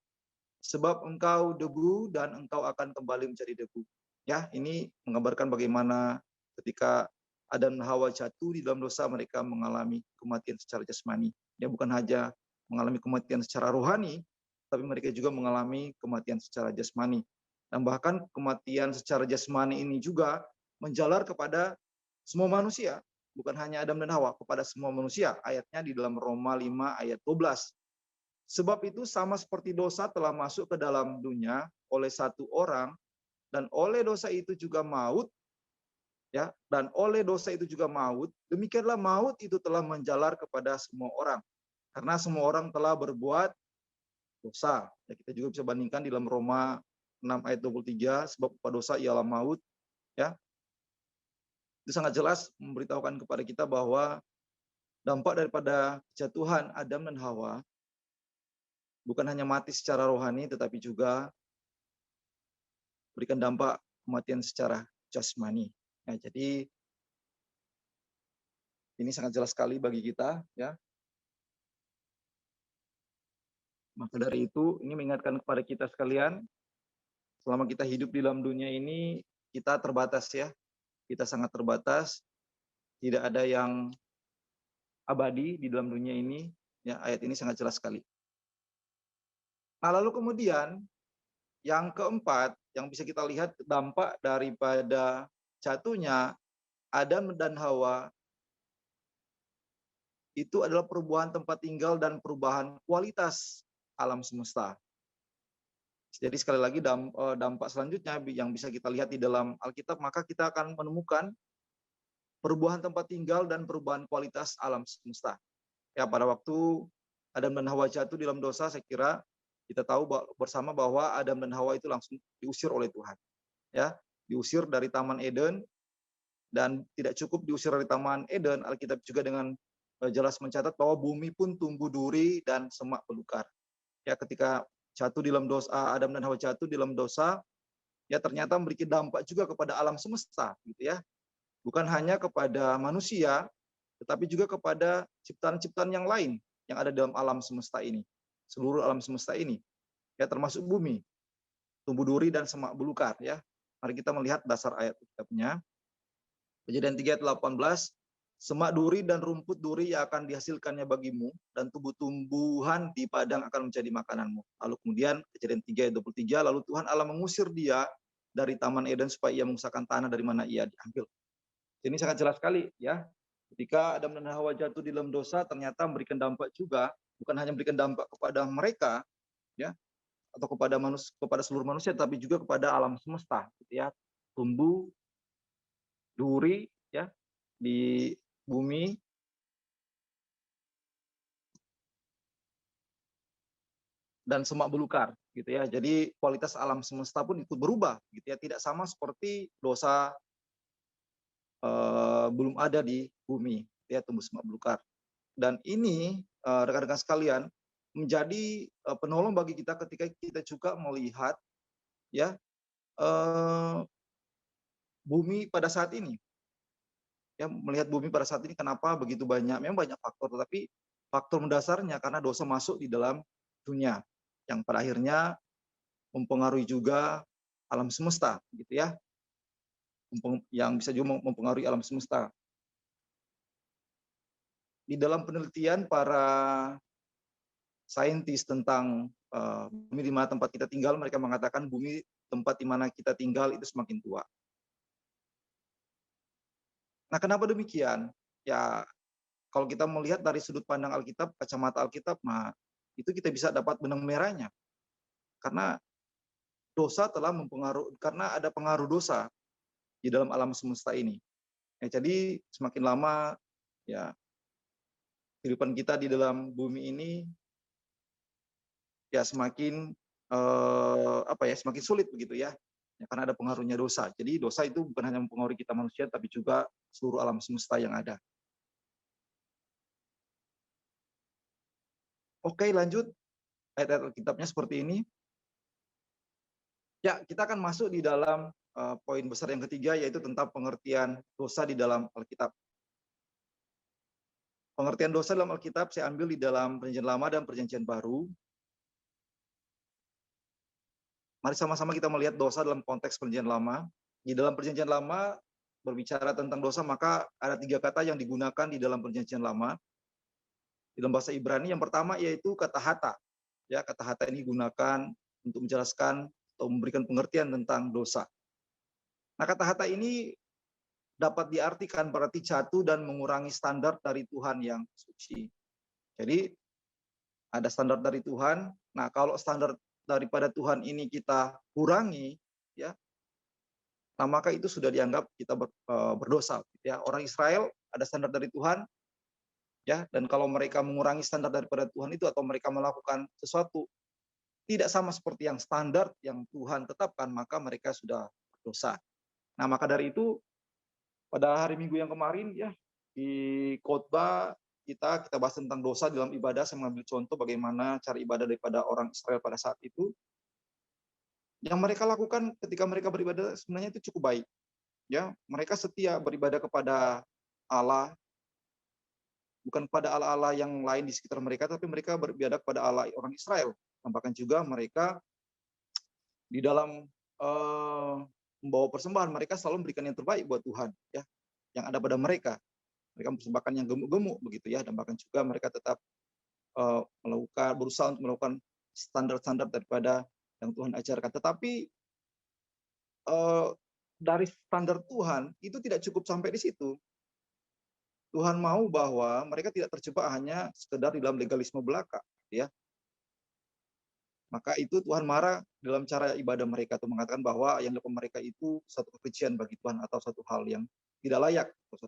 sebab engkau debu dan engkau akan kembali menjadi debu. Ya, ini menggambarkan bagaimana ketika Adam dan Hawa jatuh di dalam dosa, mereka mengalami kematian secara jasmani. Ya, bukan hanya mengalami kematian secara rohani, tapi mereka juga mengalami kematian secara jasmani. Dan bahkan kematian secara jasmani ini juga menjalar kepada semua manusia, bukan hanya Adam dan Hawa, kepada semua manusia. Ayatnya di dalam Roma 5 ayat 12. Sebab itu sama seperti dosa telah masuk ke dalam dunia oleh satu orang, dan oleh dosa itu juga maut, ya, dan oleh dosa itu juga maut, demikianlah maut itu telah menjalar kepada semua orang. Karena semua orang telah berbuat dosa. Ya, kita juga bisa bandingkan di dalam Roma 6 ayat 23, sebab upah dosa ialah maut, ya. Itu sangat jelas memberitahukan kepada kita bahwa dampak daripada kejatuhan Adam dan Hawa bukan hanya mati secara rohani, tetapi juga berikan dampak kematian secara jasmani. Nah, jadi ini sangat jelas sekali bagi kita, ya. Maka dari itu, ini mengingatkan kepada kita sekalian, selama kita hidup di dalam dunia ini, kita terbatas, ya. Kita sangat terbatas, tidak ada yang abadi di dalam dunia ini, ya. Ayat ini sangat jelas sekali. Nah, lalu kemudian yang keempat, yang bisa kita lihat dampak daripada jatuhnya Adam dan Hawa itu adalah perubahan tempat tinggal dan perubahan kualitas alam semesta. Jadi sekali lagi dampak selanjutnya yang bisa kita lihat di dalam Alkitab, maka kita akan menemukan perubahan tempat tinggal dan perubahan kualitas alam semesta. Ya, pada waktu Adam dan Hawa jatuh di dalam dosa, saya kira kita tahu bersama bahwa Adam dan Hawa itu langsung diusir oleh Tuhan. Ya, diusir dari Taman Eden, dan tidak cukup diusir dari Taman Eden, Alkitab juga dengan jelas mencatat bahwa bumi pun tumbuh duri dan semak belukar. Ya, ketika jatuh di dalam dosa, Adam dan Hawa jatuh di dalam dosa, ya ternyata memberikan dampak juga kepada alam semesta, gitu ya. Bukan hanya kepada manusia, tetapi juga kepada ciptaan-ciptaan yang lain yang ada dalam alam semesta ini. Seluruh alam semesta ini, ya termasuk bumi, tumbuh duri dan semak belukar, ya. Mari kita melihat dasar ayat kitabnya. Kejadian 3 ayat 18, semak duri dan rumput duri yang akan dihasilkannya bagimu, dan tumbuh-tumbuhan di padang akan menjadi makananmu. Lalu kemudian Kejadian 3 ayat 23, lalu Tuhan Allah mengusir dia dari Taman Eden supaya ia mengusahakan tanah dari mana ia diambil. Ini sangat jelas sekali, ya. Ketika Adam dan Hawa jatuh di dalam dosa, ternyata memberikan dampak juga, bukan hanya memberikan dampak kepada mereka, ya, atau kepada seluruh manusia, tapi juga kepada alam semesta, gitu ya. Tumbuh duri, ya, di bumi, dan semak belukar, gitu ya. Jadi kualitas alam semesta pun ikut berubah, gitu ya. Tidak sama seperti dosa belum ada di bumi, gitu ya, tumbuh semak belukar. Dan ini rekan-rekan sekalian menjadi penolong bagi kita ketika kita juga melihat, ya, bumi pada saat ini. Ya, melihat bumi pada saat ini kenapa begitu banyak, memang banyak faktor, tetapi faktor mendasarnya karena dosa masuk di dalam dunia yang pada akhirnya mempengaruhi juga alam semesta, gitu ya, yang bisa juga mempengaruhi alam semesta. Di dalam penelitian para saintis tentang bumi di mana tempat kita tinggal, mereka mengatakan bumi tempat di mana kita tinggal itu semakin tua. Nah, kenapa demikian? Ya, kalau kita melihat dari sudut pandang Alkitab, kacamata Alkitab, nah, itu kita bisa dapat benang merahnya. Karena dosa telah mempengaruhi, karena ada pengaruh dosa di dalam alam semesta ini. Ya, jadi semakin lama, ya, kehidupan kita di dalam bumi ini, ya semakin semakin sulit begitu ya. Ya, karena ada pengaruhnya dosa. Jadi dosa itu bukan hanya mempengaruhi kita manusia, tapi juga seluruh alam semesta yang ada. Oke, lanjut. Ayat-ayat Alkitabnya seperti ini. Ya, kita akan masuk di dalam poin besar yang ketiga, yaitu tentang pengertian dosa di dalam Alkitab. Pengertian dosa dalam Alkitab saya ambil di dalam Perjanjian Lama dan Perjanjian Baru. Mari sama-sama kita melihat dosa dalam konteks Perjanjian Lama. Di dalam Perjanjian Lama berbicara tentang dosa, maka ada 3 kata yang digunakan di dalam Perjanjian Lama. Di dalam bahasa Ibrani yang pertama yaitu kata hata. Ya, kata hata ini digunakan untuk menjelaskan atau memberikan pengertian tentang dosa. Nah, kata hata ini dapat diartikan berarti jatuh dan mengurangi standar dari Tuhan yang suci. Jadi ada standar dari Tuhan. Nah, kalau standar daripada Tuhan ini kita kurangi, ya, nah maka itu sudah dianggap kita berdosa. Ya, orang Israel ada standar dari Tuhan, ya, dan kalau mereka mengurangi standar daripada Tuhan itu atau mereka melakukan sesuatu tidak sama seperti yang standar yang Tuhan tetapkan, maka mereka sudah berdosa. Nah, maka dari itu pada hari Minggu yang kemarin, ya, di khotbah kita bahas tentang dosa dalam ibadah. Saya mengambil contoh bagaimana cara ibadah daripada orang Israel pada saat itu. Yang mereka lakukan ketika mereka beribadah sebenarnya itu cukup baik. Ya, mereka setia beribadah kepada Allah, bukan kepada Allah-Allah yang lain di sekitar mereka, tapi mereka beribadah kepada Allah orang Israel. Bahkan juga mereka di dalam membawa persembahan, mereka selalu memberikan yang terbaik buat Tuhan, ya, yang ada pada mereka. Mereka mempersembahkan yang gemuk-gemuk begitu, ya, dan bahkan juga mereka tetap berusaha untuk melakukan standar-standar daripada yang Tuhan ajarkan. Tetapi dari standar Tuhan itu tidak cukup sampai di situ. Tuhan mau bahwa mereka tidak terjebak hanya sekedar di dalam legalisme belaka, ya. Maka itu Tuhan marah dalam cara ibadah mereka, itu mengatakan bahwa yang dilakukan mereka itu satu kekejian bagi Tuhan atau satu hal yang tidak layak, atau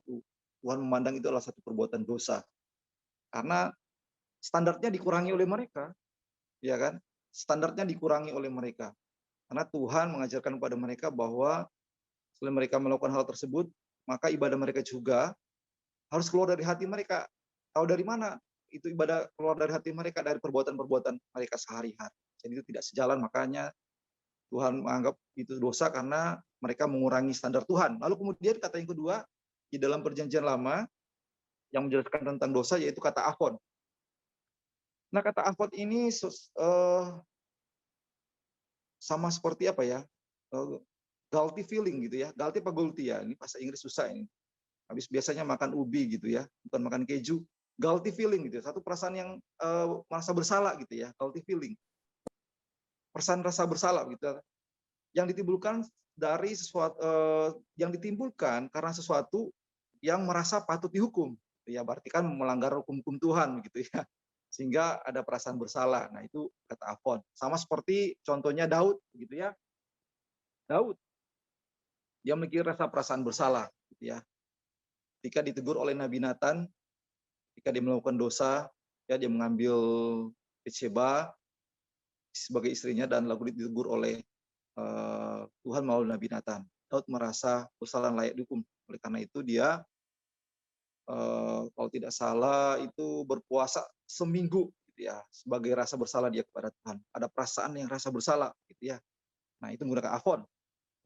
Tuhan memandang itu adalah satu perbuatan dosa. Karena standarnya dikurangi oleh mereka, ya kan? Standarnya dikurangi oleh mereka. Karena Tuhan mengajarkan kepada mereka bahwa selain mereka melakukan hal tersebut, maka ibadah mereka juga harus keluar dari hati mereka. Tahu dari mana itu ibadah keluar dari hati mereka? Dari perbuatan-perbuatan mereka sehari-hari. Jadi itu tidak sejalan, makanya Tuhan menganggap itu dosa karena mereka mengurangi standar Tuhan. Lalu kemudian kata yang kedua, di dalam Perjanjian Lama yang menjelaskan tentang dosa yaitu kata afon. Nah, kata afon ini sama seperti apa ya? Guilty feeling gitu ya. Guilty apa guilty ya? Ini bahasa Inggris susah ini. Habis biasanya makan ubi gitu ya, bukan makan keju. Guilty feeling gitu, satu perasaan yang merasa bersalah gitu ya, guilty feeling. Perasaan rasa bersalah gitu. Yang ditimbulkan dari sesuatu yang ditimbulkan karena sesuatu yang merasa patut dihukum. Ya, berarti kan melanggar hukum-hukum Tuhan gitu ya. Sehingga ada perasaan bersalah. Nah, itu kata afon. Sama seperti contohnya Daud gitu ya. Daud dia memiliki rasa perasaan bersalah gitu ya. Ketika ditegur oleh Nabi Nathan, ketika dia melakukan dosa, ya, dia mengambil Bathsheba sebagai istrinya dan lalu ditegur oleh Tuhan melalui Nabi Nathan. Daud merasa bersalah layak dihukum. Oleh karena itu dia kalau tidak salah itu berpuasa seminggu gitu ya, sebagai rasa bersalah dia kepada Tuhan. Ada perasaan yang rasa bersalah gitu ya. Nah, itu menggunakan afon.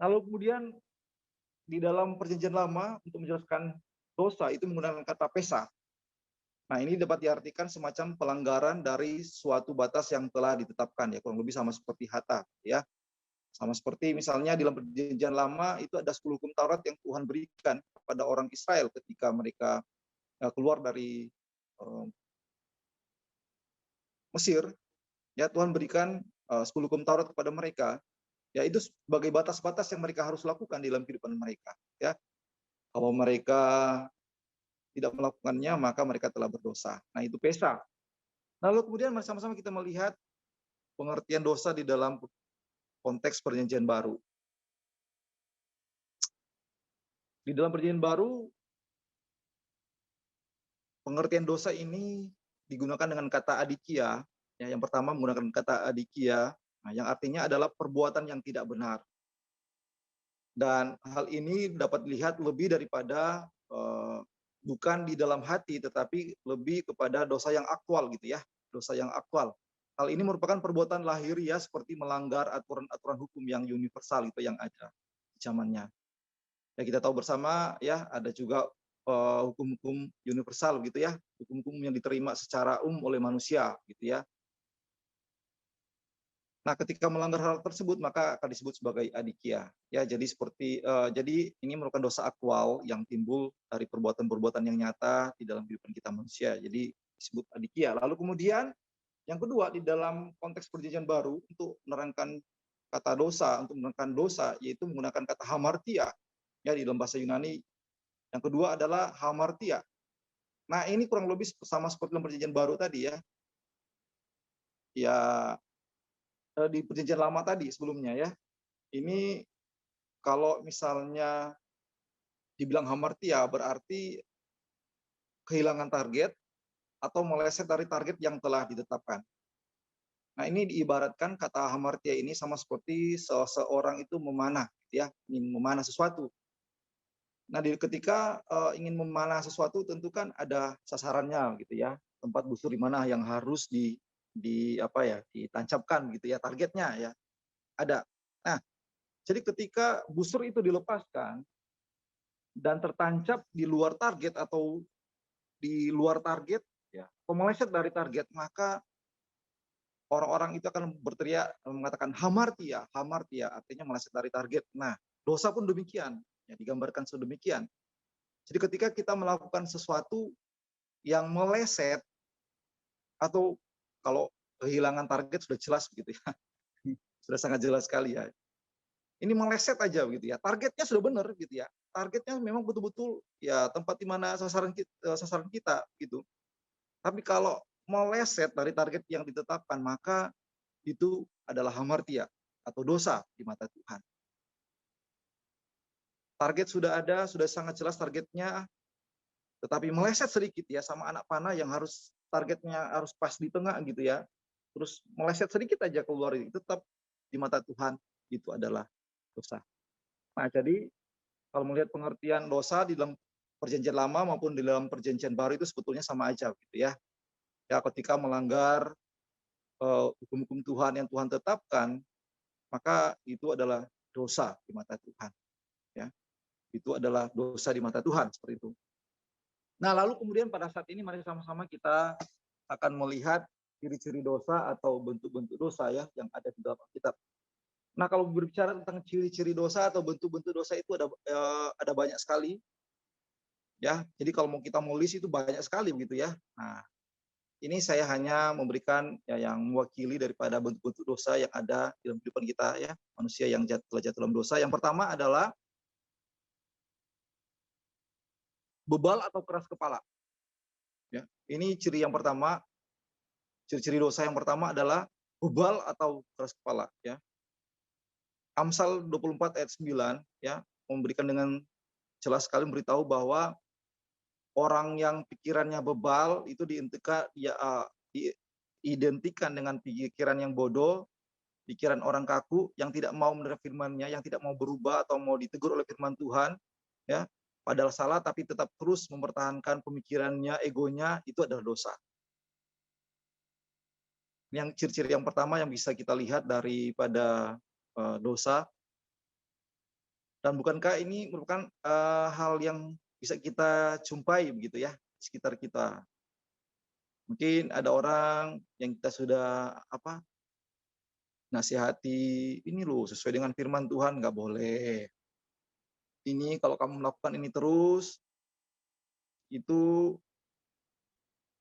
Lalu kemudian di dalam Perjanjian Lama untuk menjelaskan dosa itu menggunakan kata pesa. Nah, ini dapat diartikan semacam pelanggaran dari suatu batas yang telah ditetapkan, ya, kurang lebih sama seperti hata, ya. Sama seperti misalnya di dalam Perjanjian Lama itu ada 10 hukum Taurat yang Tuhan berikan kepada orang Israel ketika mereka keluar dari Mesir, ya, Tuhan berikan 10 hukum Taurat kepada mereka. Ya, itu sebagai batas-batas yang mereka harus lakukan di dalam kehidupan mereka, ya. Kalau mereka tidak melakukannya, maka mereka telah berdosa. Nah, itu pesa. Lalu kemudian bersama-sama kita melihat pengertian dosa di dalam konteks Perjanjian Baru. Di dalam Perjanjian Baru, pengertian dosa ini digunakan dengan kata adikia. Ya, yang pertama menggunakan kata adikia, nah, yang artinya adalah perbuatan yang tidak benar. Dan hal ini dapat dilihat lebih daripada bukan di dalam hati, tetapi lebih kepada dosa yang aktual gitu ya, dosa yang aktual. Hal ini merupakan perbuatan lahiriah seperti melanggar aturan-aturan hukum yang universal itu yang ada di zamannya. Ya, kita tahu bersama ya, ada juga hukum-hukum universal gitu ya, hukum-hukum yang diterima secara umum oleh manusia gitu ya. Nah, ketika melanggar hal tersebut maka akan disebut sebagai adikia. Ya, jadi ini merupakan dosa aktual yang timbul dari perbuatan-perbuatan yang nyata di dalam kehidupan kita manusia. Jadi disebut adikia. Lalu kemudian yang kedua di dalam konteks perjanjian baru untuk menerangkan kata dosa, untuk menerangkan dosa yaitu menggunakan kata hamartia. Ya, di dalam bahasa Yunani yang kedua adalah hamartia. Nah, ini kurang lebih sama seperti dalam perjanjian baru tadi ya. Ya, di perjanjian lama tadi sebelumnya ya. Ini kalau misalnya dibilang hamartia berarti kehilangan target atau meleset dari target yang telah ditetapkan. Nah, ini diibaratkan kata hamartia ini sama seperti seseorang itu memanah, gitu ya, ingin memanah sesuatu. Nah, ketika ingin memanah sesuatu tentu kan ada sasarannya, gitu ya, tempat busur di mana yang harus di apa ya, ditancapkan, gitu ya, targetnya ya, ada. Nah, jadi ketika busur itu dilepaskan dan tertancap di luar target atau di luar target, ya, atau meleset dari target, maka orang-orang itu akan berteriak mengatakan hamartia, hamartia artinya meleset dari target. Nah, dosa pun demikian, ya, digambarkan sedemikian. Jadi ketika kita melakukan sesuatu yang meleset atau kalau kehilangan target sudah jelas begitu ya, sudah sangat jelas sekali ya. Ini meleset aja begitu ya. Targetnya sudah benar gitu ya. Targetnya memang betul-betul ya tempat di mana sasaran kita gitu. Tapi kalau meleset dari target yang ditetapkan maka itu adalah hamartia atau dosa di mata Tuhan. Target sudah ada, sudah sangat jelas targetnya, tetapi meleset sedikit ya sama anak panah yang harus targetnya harus pas di tengah gitu ya. Terus meleset sedikit aja keluar itu tetap di mata Tuhan itu adalah dosa. Nah, jadi kalau melihat pengertian dosa di dalam perjanjian lama maupun di dalam perjanjian baru itu sebetulnya sama aja gitu ya. Ya ketika melanggar hukum-hukum Tuhan yang Tuhan tetapkan, maka itu adalah dosa di mata Tuhan. Ya, itu adalah dosa di mata Tuhan seperti itu. Nah, lalu kemudian pada saat ini mari sama-sama kita akan melihat ciri-ciri dosa atau bentuk-bentuk dosa ya yang ada di dalam Alkitab. Nah, kalau berbicara tentang ciri-ciri dosa atau bentuk-bentuk dosa itu ada banyak sekali ya. Jadi kalau mau list itu banyak sekali begitu ya. Nah, ini saya hanya memberikan ya yang mewakili daripada bentuk-bentuk dosa yang ada dalam kehidupan kita ya, manusia yang telah jatuh dalam dosa. Yang pertama adalah bebal atau keras kepala. Ya, ini ciri yang pertama, ciri-ciri dosa yang pertama adalah bebal atau keras kepala. Ya, Amsal 24 ayat 9 ya memberikan dengan jelas sekali memberitahu bahwa orang yang pikirannya bebal itu diidentikan dengan pikiran yang bodoh, pikiran orang kaku yang tidak mau menerima firman-Nya, yang tidak mau berubah atau mau ditegur oleh firman Tuhan, ya. Padahal salah tapi tetap terus mempertahankan pemikirannya, egonya, itu adalah dosa. Yang ciri-ciri yang pertama yang bisa kita lihat daripada dosa, dan bukankah ini merupakan hal yang bisa kita jumpai begitu ya di sekitar kita. Mungkin ada orang yang kita sudah nasihati, ini loh sesuai dengan firman Tuhan nggak boleh. Ini kalau kamu melakukan ini terus, itu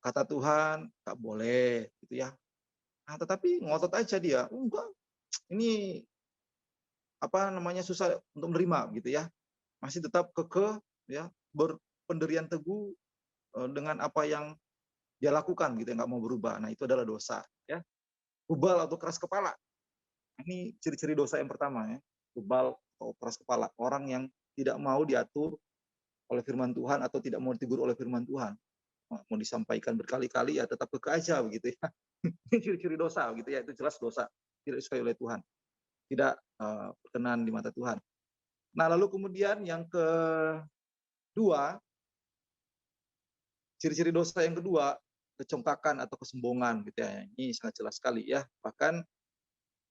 kata Tuhan nggak boleh gitu ya. Nah, tetapi ngotot aja dia, enggak, ini susah untuk menerima gitu ya. Masih tetap kekeh ya, berpendirian teguh dengan apa yang dia lakukan gitu, nggak mau berubah. Nah, itu adalah dosa ya. Bebal atau keras kepala. Ini ciri-ciri dosa yang pertama ya. Bebal atau keras kepala. Orang yang tidak mau diatur oleh firman Tuhan atau tidak mau ditegur oleh firman Tuhan. Mau disampaikan berkali-kali ya tetap kekeh aja begitu ya. Ini ciri-ciri dosa gitu ya. Itu jelas dosa. Tidak disukai oleh Tuhan. Tidak berkenan di mata Tuhan. Nah, lalu kemudian yang kedua, ciri-ciri dosa yang kedua, kecongkakan atau kesombongan gitu ya. Ini sangat jelas sekali ya. Bahkan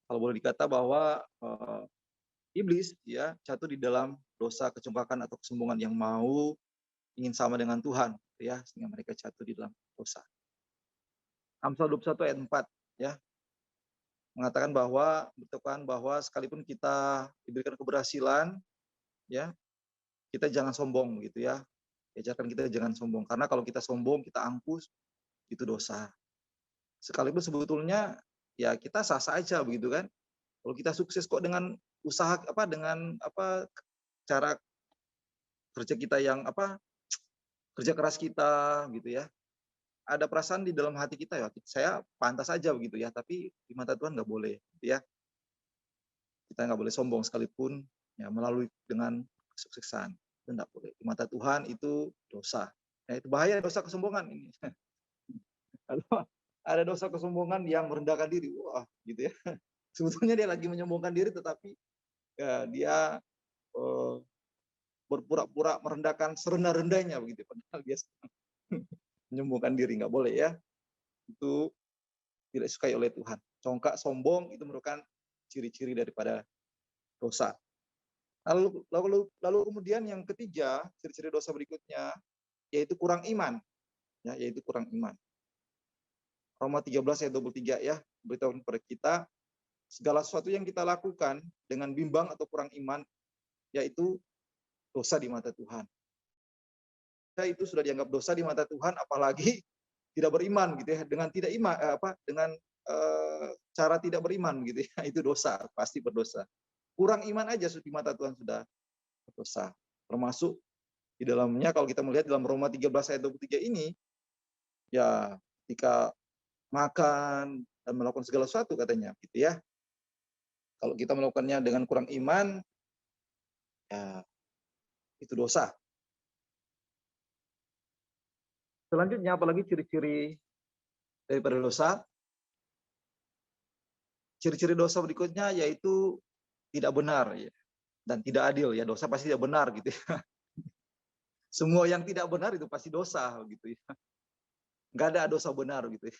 kalau boleh dikata bahwa iblis ya jatuh di dalam dosa kecongkakan atau kesombongan yang mau ingin sama dengan Tuhan, gitu ya, sehingga mereka jatuh di dalam dosa. Amsal 21 ayat 4 ya, mengatakan bahwa bertokan bahwa sekalipun kita diberikan keberhasilan ya, kita jangan sombong gitu ya. Diajarkan kita jangan sombong karena kalau kita sombong, kita angkuh itu dosa. Sekalipun sebetulnya ya kita sah-sah aja begitu kan. Kalau kita sukses kok dengan usaha dengan cara kerja kita yang kerja keras kita gitu ya. Ada perasaan di dalam hati kita ya, saya pantas aja begitu ya, tapi di mata Tuhan nggak boleh gitu ya. Kita nggak boleh sombong sekalipun ya melalui dengan kesuksesan. Itu nggak boleh. Di mata Tuhan itu dosa. Ya, itu bahaya dosa kesombongan ini. Kalau ada dosa kesombongan yang merendahkan diri, wah gitu ya. Sebetulnya dia lagi menyombongkan diri tetapi ya, dia eh, berpura-pura merendahkan serendah-rendahnya begitu padahal dia menyombongkan diri, nggak boleh ya. Itu tidak disukai oleh Tuhan. Congkak sombong itu merupakan ciri-ciri daripada dosa. Lalu kemudian yang ketiga, ciri-ciri dosa berikutnya yaitu kurang iman. Ya, yaitu kurang iman. Roma 13 ayat 23 ya, beritahu kepada kita segala sesuatu yang kita lakukan dengan bimbang atau kurang iman yaitu dosa di mata Tuhan. Itu sudah dianggap dosa di mata Tuhan, apalagi tidak beriman gitu ya. Dengan tidak iman dengan cara tidak beriman gitu ya, itu dosa, pasti berdosa. Kurang iman aja di mata Tuhan sudah berdosa. Termasuk di dalamnya kalau kita melihat dalam Roma 13 ayat 23 ini ya ketika makan dan melakukan segala sesuatu katanya gitu ya. Kalau kita melakukannya dengan kurang iman ya itu dosa. Selanjutnya apalagi ciri-ciri daripada dosa? Ciri-ciri dosa berikutnya yaitu tidak benar ya, dan tidak adil ya. Dosa pasti tidak benar gitu ya. Semua yang tidak benar itu pasti dosa gitu ya. Nggak ada dosa benar gitu ya.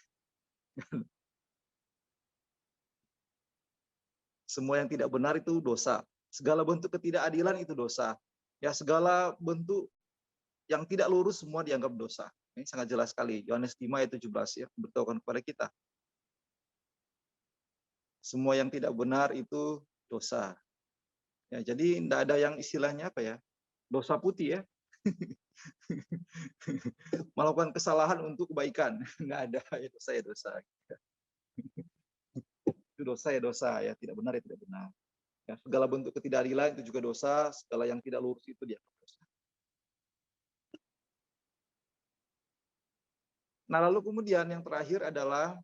Semua yang tidak benar itu dosa. Segala bentuk ketidakadilan itu dosa. Ya, segala bentuk yang tidak lurus semua dianggap dosa. Ini sangat jelas sekali. Yohanes 5 ayat 17 ya, beritahukan kepada kita. Semua yang tidak benar itu dosa. Ya, jadi tidak ada yang istilahnya apa ya? Dosa putih ya. Melakukan kesalahan untuk kebaikan. Nggak ada ya dosa ya dosa. Itu dosa ya dosa ya, tidak benar ya tidak benar. Ya, segala bentuk ketidakadilan itu juga dosa, segala yang tidak lurus itu dianggap dosa. Nah, lalu kemudian yang terakhir adalah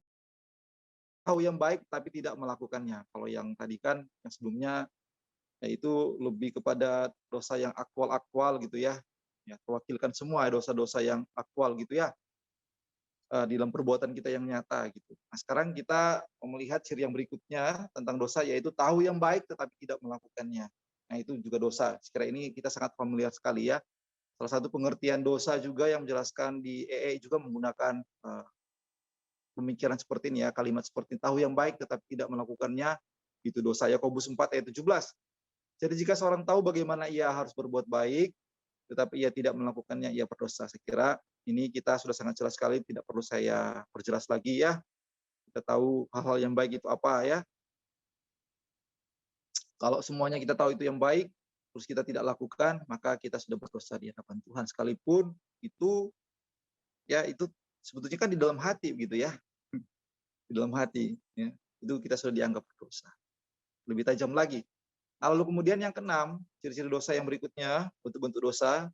tahu yang baik tapi tidak melakukannya. Kalau yang tadi kan yang sebelumnya yaitu lebih kepada dosa yang aktual-aktual gitu ya. Ya, terwakilkan semua dosa-dosa yang aktual gitu ya. Di dalam perbuatan kita yang nyata gitu. Nah, sekarang kita melihat ciri yang berikutnya tentang dosa yaitu tahu yang baik tetapi tidak melakukannya. Nah, itu juga dosa. Sekira ini kita sangat familiar sekali ya. Salah satu pengertian dosa juga yang menjelaskan di EE juga menggunakan pemikiran seperti ini ya, kalimat seperti tahu yang baik tetapi tidak melakukannya, itu dosa. Yakobus 4 ayat 17. Jadi jika seorang tahu bagaimana ia harus berbuat baik, tetapi ia tidak melakukannya, ia berdosa. Saya kira ini kita sudah sangat jelas sekali, tidak perlu saya perjelas lagi ya. Kita tahu hal-hal yang baik itu apa ya. Kalau semuanya kita tahu itu yang baik, terus kita tidak lakukan, maka kita sudah berdosa di hadapan Tuhan. Sekalipun itu ya itu sebetulnya kan di dalam hati gitu ya. Di dalam hati ya. Itu kita sudah dianggap berdosa. Lebih tajam lagi. Lalu kemudian yang keenam, ciri-ciri dosa yang berikutnya, bentuk-bentuk dosa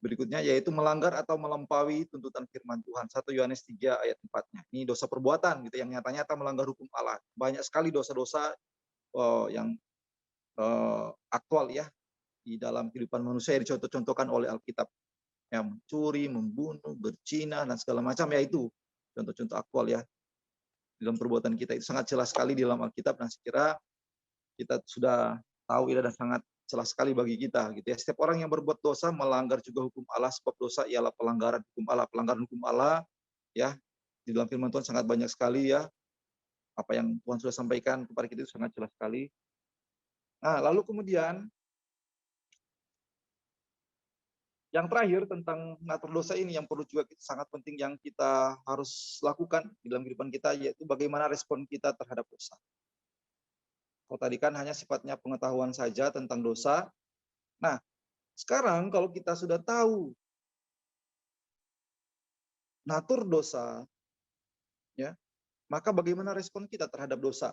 berikutnya yaitu melanggar atau melampaui tuntutan firman Tuhan. 1 Yohanes 3 ayat 4-nya. Ini dosa perbuatan gitu yang nyata-nyata melanggar hukum Allah. Banyak sekali dosa-dosa yang aktual ya di dalam kehidupan manusia yang dicontoh-contohkan oleh Alkitab. Yang mencuri, membunuh, berzina dan segala macam ya itu contoh-contoh aktual ya. Di dalam perbuatan kita itu sangat jelas sekali di dalam Alkitab dan saya kira kita sudah tahu dan sangat jelas sekali bagi kita gitu ya. Setiap orang yang berbuat dosa melanggar juga hukum Allah sebab dosa ialah pelanggaran hukum Allah. Pelanggaran hukum Allah ya di dalam firman Tuhan sangat banyak sekali ya. Apa yang Tuhan sudah sampaikan kepada kita itu sangat jelas sekali. Nah, lalu kemudian Yang terakhir tentang mengatur dosa ini yang perlu juga sangat penting yang kita harus lakukan di dalam kehidupan kita, yaitu bagaimana respon kita terhadap dosa. Kalau tadi kan hanya sifatnya pengetahuan saja tentang dosa. Nah, sekarang kalau kita sudah tahu natur dosa, ya, maka bagaimana respon kita terhadap dosa?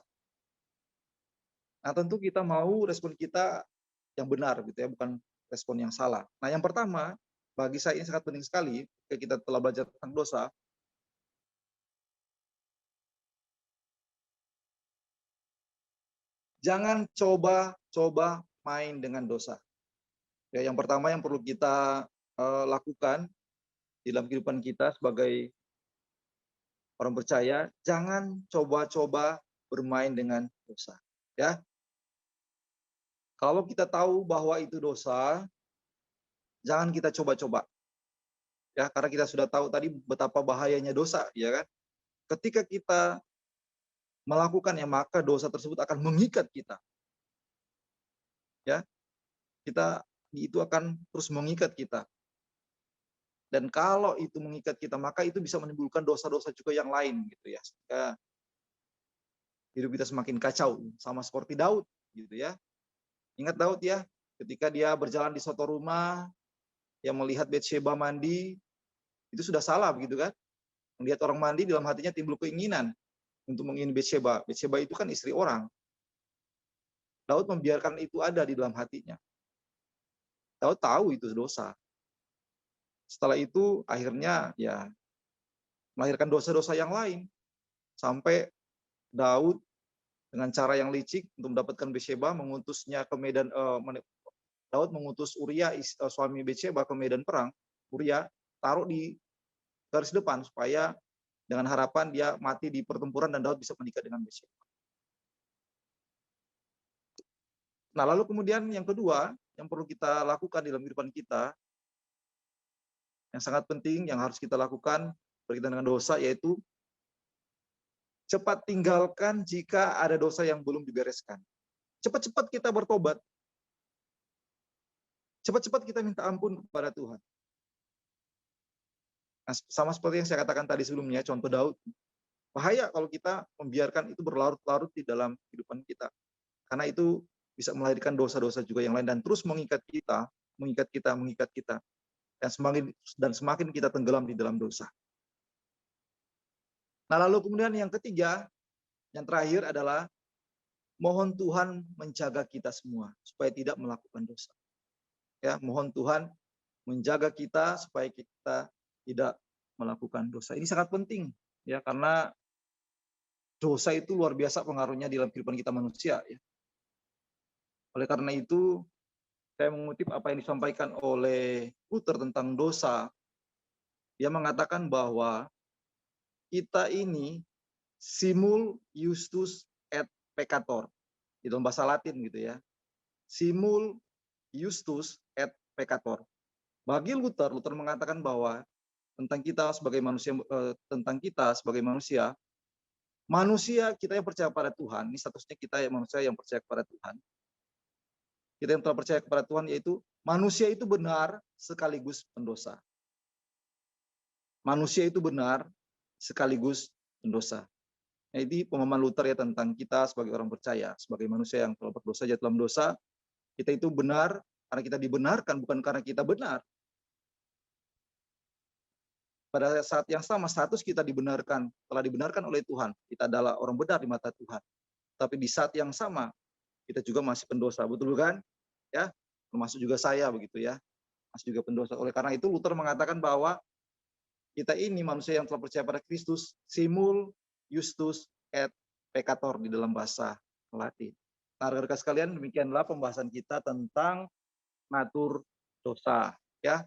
Nah, tentu kita mau respon kita yang benar gitu ya, bukan respon yang salah. Nah, yang pertama, bagi saya ini sangat penting sekali ketika kita telah belajar tentang dosa, jangan coba-coba main dengan dosa. Ya, yang pertama yang perlu kita lakukan di dalam kehidupan kita sebagai orang percaya, jangan coba-coba bermain dengan dosa. Ya, kalau kita tahu bahwa itu dosa, jangan kita coba-coba. Ya, karena kita sudah tahu tadi betapa bahayanya dosa, ya kan? Ketika kita melakukannya, maka dosa tersebut akan mengikat kita. Ya, kita itu akan terus mengikat kita. Dan kalau itu mengikat kita, maka itu bisa menimbulkan dosa-dosa juga yang lain gitu ya. Sehingga hidup kita semakin kacau, sama seperti Daud gitu ya. Ingat Daud ya, ketika dia berjalan di suatu rumah, yang melihat Betsheba mandi, itu sudah salah begitu kan? Melihat orang mandi dalam hatinya timbul keinginan untuk mengingini Betsheba. Betsheba itu kan istri orang. Daud membiarkan itu ada di dalam hatinya. Daud tahu itu dosa. Setelah itu akhirnya ya melahirkan dosa-dosa yang lain. Sampai Daud dengan cara yang licik untuk mendapatkan Betsheba mengutusnya ke medan Daud mengutus Uria suami Betsheba ke medan perang. Uria taruh di garis depan supaya dengan harapan dia mati di pertempuran dan Daud bisa menikah dengan Betsheba. Nah, lalu kemudian yang kedua yang perlu kita lakukan dalam kehidupan kita yang sangat penting yang harus kita lakukan berkaitan dengan dosa yaitu cepat tinggalkan jika ada dosa yang belum dibereskan. Cepat-cepat kita bertobat. Cepat-cepat kita minta ampun kepada Tuhan. Nah, sama seperti yang saya katakan tadi sebelumnya, contoh Daud. Bahaya kalau kita membiarkan itu berlarut-larut di dalam kehidupan kita. Karena itu bisa melahirkan dosa-dosa juga yang lain dan terus mengikat kita, mengikat kita, mengikat kita. Dan semakin kita tenggelam di dalam dosa. Nah, lalu kemudian yang ketiga, yang terakhir adalah mohon Tuhan menjaga kita semua supaya tidak melakukan dosa. Ya, mohon Tuhan menjaga kita supaya kita tidak melakukan dosa. Ini sangat penting ya karena dosa itu luar biasa pengaruhnya di dalam kehidupan kita manusia ya. Oleh karena itu saya mengutip apa yang disampaikan oleh Luther tentang dosa. Dia mengatakan bahwa kita ini simul justus et peccator. Di dalam bahasa Latin gitu ya. Simul justus et peccator. Bagi Luther mengatakan bahwa tentang kita sebagai manusia, manusia kita yang percaya pada Tuhan, ini statusnya kita yang manusia yang percaya kepada Tuhan. Kita yang telah percaya kepada Tuhan yaitu manusia itu benar sekaligus pendosa. Manusia itu benar sekaligus pendosa. Nah, ini pemahaman Luther ya tentang kita sebagai orang percaya, sebagai manusia yang telah berdosa jatuh dalam dosa, kita itu benar karena kita dibenarkan, bukan karena kita benar. Pada saat yang sama status kita telah dibenarkan oleh Tuhan. Kita adalah orang benar di mata Tuhan. Tapi di saat yang sama kita juga masih pendosa, betul kan? Ya, termasuk juga saya begitu ya. Masih juga pendosa. Oleh karena itu Luther mengatakan bahwa kita ini manusia yang telah percaya pada Kristus, simul justus et peccator di dalam bahasa Latin. Nah, rekan-rekan sekalian, demikianlah pembahasan kita tentang natur dosa ya.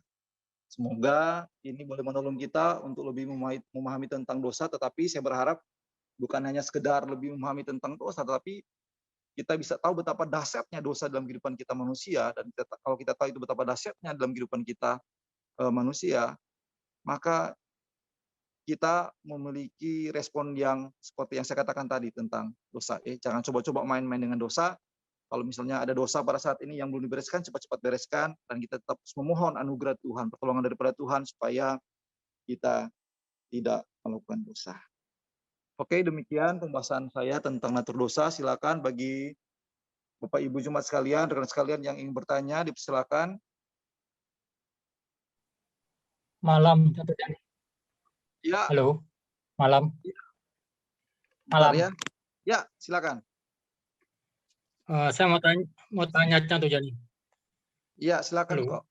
Semoga ini boleh menolong kita untuk lebih memahami tentang dosa, tetapi saya berharap bukan hanya sekedar lebih memahami tentang dosa, tetapi kita bisa tahu betapa dahsyatnya dosa dalam kehidupan kita manusia, dan kalau kita tahu itu betapa dahsyatnya dalam kehidupan kita manusia, maka kita memiliki respon yang seperti yang saya katakan tadi tentang dosa. Jangan coba-coba main-main dengan dosa, Kalau misalnya ada dosa pada saat ini yang belum dibereskan, cepat-cepat bereskan, dan kita tetap memohon anugerah Tuhan, pertolongan daripada Tuhan supaya kita tidak melakukan dosa. Oke, demikian pembahasan saya tentang natur dosa. Silakan bagi Bapak Ibu Jemaat sekalian, rekan sekalian yang ingin bertanya, dipersilakan. Malam, Dr. Jani. Ya, Halo, malam. bentar Malam. ya. Ya, silakan. Saya mau tanya Dr. Jani. Ya, silakan Halo. kok.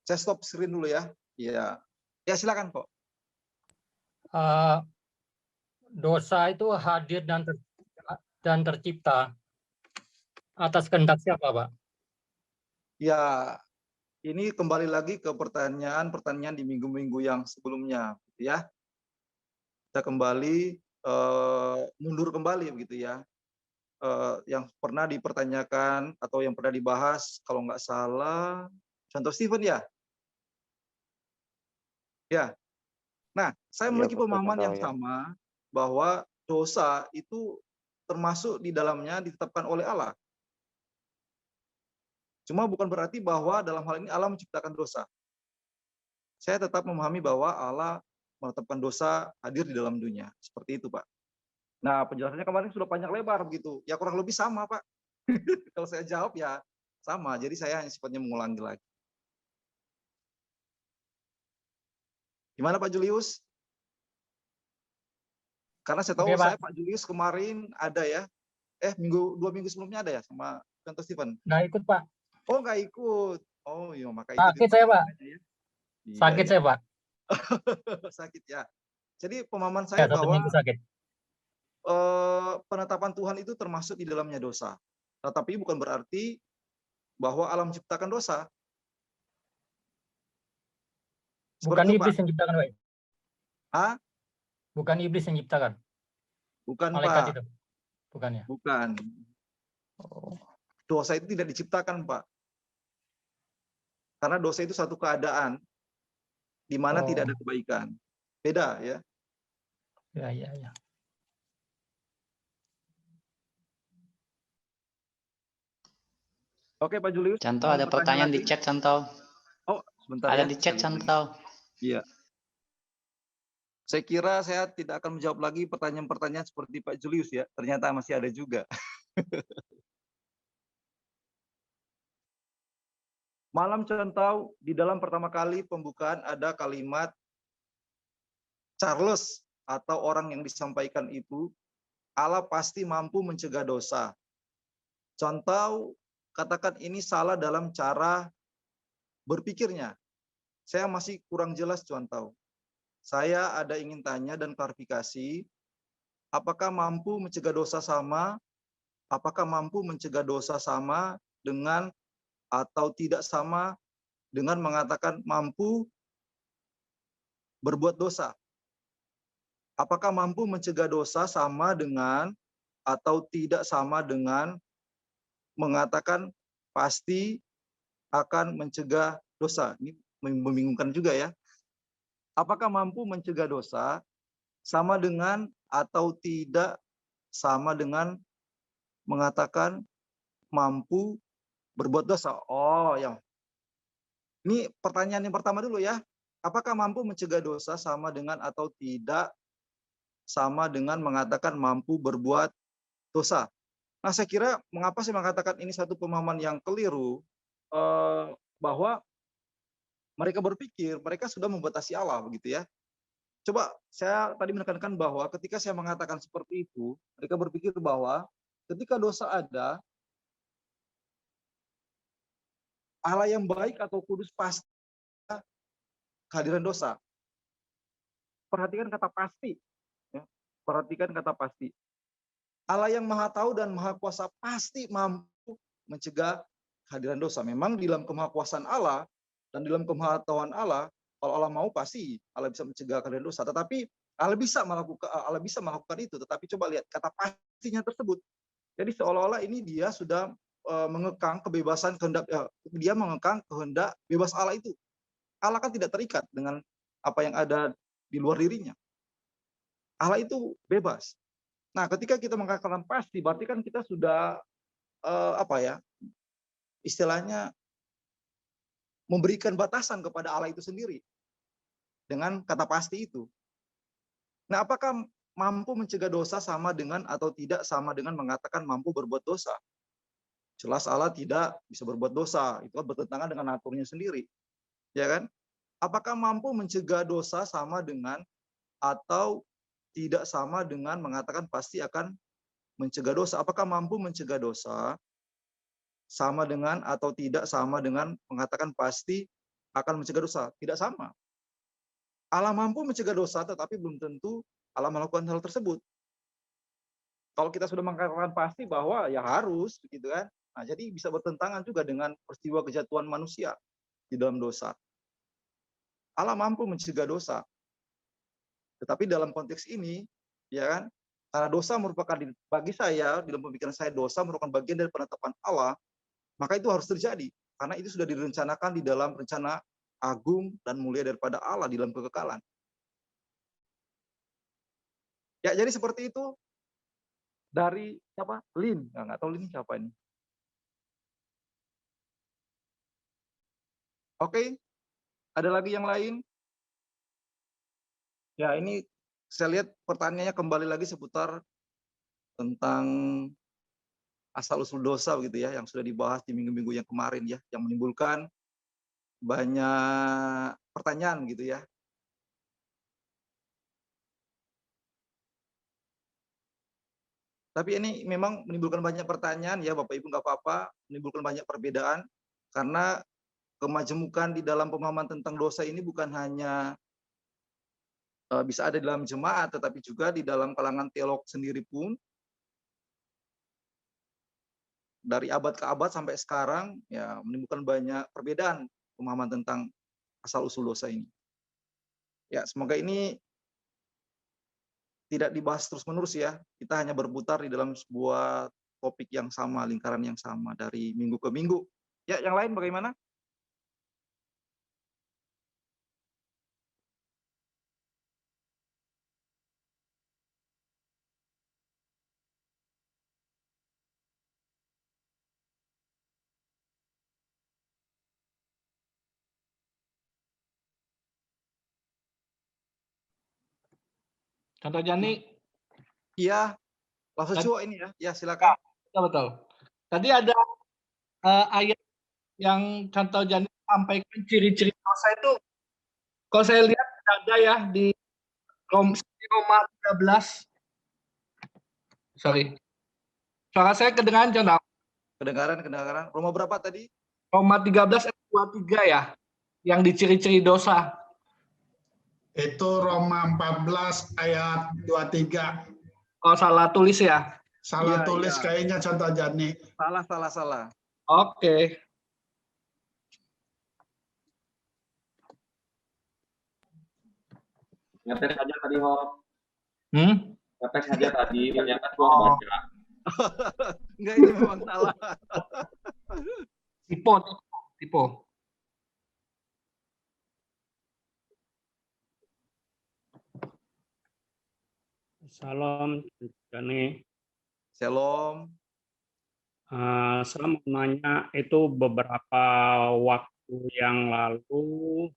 Saya stop screen dulu ya. Iya. Ya, silakan kok. Dosa itu hadir dan tercipta atas kehendak siapa, Pak? Ya, ini kembali lagi ke pertanyaan di minggu-minggu yang sebelumnya, gitu ya. Kita kembali mundur kembali begitu ya. Yang pernah dipertanyakan atau yang pernah dibahas, kalau nggak salah, contoh Stephen ya. Ya. Nah, saya Iya, memiliki betul, pemahaman Contoh yang ya. sama bahwa dosa itu termasuk di dalamnya ditetapkan oleh Allah. Cuma bukan berarti bahwa dalam hal ini Allah menciptakan dosa. Saya tetap memahami bahwa Allah menetapkan dosa hadir di dalam dunia. Seperti itu, Pak. Nah, penjelasannya kemarin sudah panjang lebar begitu. Ya kurang lebih sama, Pak. Kalau saya jawab ya sama. Jadi saya hanya sifatnya mengulangi lagi. Gimana Pak Julius? Karena saya tahu Oke, Pak. Pak Julius kemarin ada ya. 2 minggu sebelumnya ada ya sama contoh Stephen. Nggak ikut, Pak. Oh, nggak ikut. Oh, iya maka itu Sakit saya, Pak. ya. Sakit saya, Pak. Sakit ya. Jadi pemahaman Ya, saya 1 bahwa minggu sakit. penetapan Tuhan itu termasuk di dalamnya dosa. Tetapi bukan berarti bahwa Allah menciptakan dosa. Bukan Seperti itu, Pak. iblis yang ciptakan, Pak. Ah, Bukan iblis yang ciptakan. bukan, Malaikat Pak. itu. Bukan ya? Bukan. Oh. Dosa itu tidak diciptakan, Pak. Karena dosa itu satu keadaan di mana tidak ada kebaikan. Beda ya. Ya. Oke, Pak Julius. Contoh ada pertanyaan di chat, Contoh. Oh, sebentar Ada ya. di chat, Contoh. Iya. Saya kira saya tidak akan menjawab lagi pertanyaan-pertanyaan seperti Pak Julius ya. Ternyata masih ada juga. Malam Contoh, di dalam pertama kali pembukaan ada kalimat Charles atau orang yang disampaikan itu, Allah pasti mampu mencegah dosa. Contoh, katakan ini salah dalam cara berpikirnya. Saya masih kurang jelas contoh. Saya ada ingin tanya dan klarifikasi, apakah mampu mencegah dosa sama? Apakah mampu mencegah dosa sama dengan atau tidak sama dengan mengatakan mampu berbuat dosa? Apakah mampu mencegah dosa sama dengan atau tidak sama dengan mengatakan pasti akan mencegah dosa? Ini membingungkan juga ya. Apakah mampu mencegah dosa sama dengan atau tidak sama dengan mengatakan mampu berbuat dosa? Oh, ya. Ini pertanyaan yang pertama dulu ya. Apakah mampu mencegah dosa sama dengan atau tidak sama dengan mengatakan mampu berbuat dosa? Nah, saya kira mengapa saya mengatakan ini satu pemahaman yang keliru, bahwa mereka berpikir mereka sudah membatasi Allah begitu ya. Coba saya tadi menekankan bahwa ketika saya mengatakan seperti itu, mereka berpikir bahwa ketika dosa ada, Allah yang baik atau kudus pasti kehadiran dosa. Perhatikan kata pasti. Ya. Perhatikan kata pasti. Allah yang maha tahu dan maha kuasa pasti mampu mencegah kehadiran dosa. Memang di dalam kemahakuasaan Allah dan di dalam kemahatauan Allah, kalau Allah mau pasti Allah bisa mencegah kehadiran dosa. Tetapi Allah bisa melakukan itu. Tetapi coba lihat kata pastinya tersebut. Jadi seolah-olah ini dia sudah mengekang kebebasan kehendak, dia mengekang kehendak bebas Allah itu. Allah kan tidak terikat dengan apa yang ada di luar dirinya. Allah itu bebas. Nah, ketika kita mengatakan pasti, berarti kan kita sudah apa ya, istilahnya memberikan batasan kepada Allah itu sendiri dengan kata pasti itu. Nah, apakah mampu mencegah dosa sama dengan atau tidak sama dengan mengatakan mampu berbuat dosa? Jelas Allah tidak bisa berbuat dosa, itu kan bertentangan dengan naturnya sendiri, ya kan? Apakah mampu mencegah dosa sama dengan atau tidak sama dengan mengatakan pasti akan mencegah dosa? Apakah mampu mencegah dosa sama dengan atau tidak sama dengan mengatakan pasti akan mencegah dosa? Tidak sama. Allah mampu mencegah dosa, tetapi belum tentu Allah melakukan hal tersebut. Kalau kita sudah mengatakan pasti bahwa ya harus, begitu kan? Nah, jadi bisa bertentangan juga dengan peristiwa kejatuhan manusia di dalam dosa. Allah mampu mencegah dosa, tetapi dalam konteks ini, ya kan? Karena dosa merupakan bagi saya, dalam pemikiran saya dosa merupakan bagian dari penetapan Allah, maka itu harus terjadi. Karena itu sudah direncanakan di dalam rencana agung dan mulia daripada Allah di dalam kekekalan. Ya, jadi seperti itu dari siapa? Lin. Nggak tahu Lin siapa ini. Oke, ada lagi yang lain? Ya, ini saya lihat pertanyaannya kembali lagi seputar tentang asal-usul dosa begitu ya, yang sudah dibahas di minggu-minggu yang kemarin ya, yang menimbulkan banyak pertanyaan gitu ya. Tapi ini memang menimbulkan banyak pertanyaan ya Bapak Ibu, nggak apa-apa, menimbulkan banyak perbedaan karena kemajemukan di dalam pemahaman tentang dosa ini bukan hanya bisa ada di dalam jemaat, tetapi juga di dalam kalangan teolog sendiri pun dari abad ke abad sampai sekarang ya menimbulkan banyak perbedaan pemahaman tentang asal-usul dosa ini. Ya, semoga ini tidak dibahas terus-menerus ya. Kita hanya berputar di dalam sebuah topik yang sama, lingkaran yang sama dari minggu ke minggu. Ya, yang lain bagaimana? Contoh Jani, Iya, langsung Tadi- coba ini ya. Ya, silakan. betul. Tadi ada ayat yang contoh Jani sampaikan ciri-ciri dosa itu, kalau saya lihat ada ya di Roma 13. Sorry. Suara saya kedengaran contoh. Kedengaran. Roma berapa tadi? Roma 13 ayat 23 ya, yang di ciri-ciri dosa. Itu Roma 14 ayat 23. Oh, salah tulis ya. Salah Iya, tulis iya. kayaknya contoh Jani. Salah. Oke. Ngetes aja tadi, Ho. Hmm? Ngetes aja tadi, ternyata gua baca. Enggak, ini memang salah. Tipe. Salam, Jani. Shalom. Saya mau nanya, itu beberapa waktu yang lalu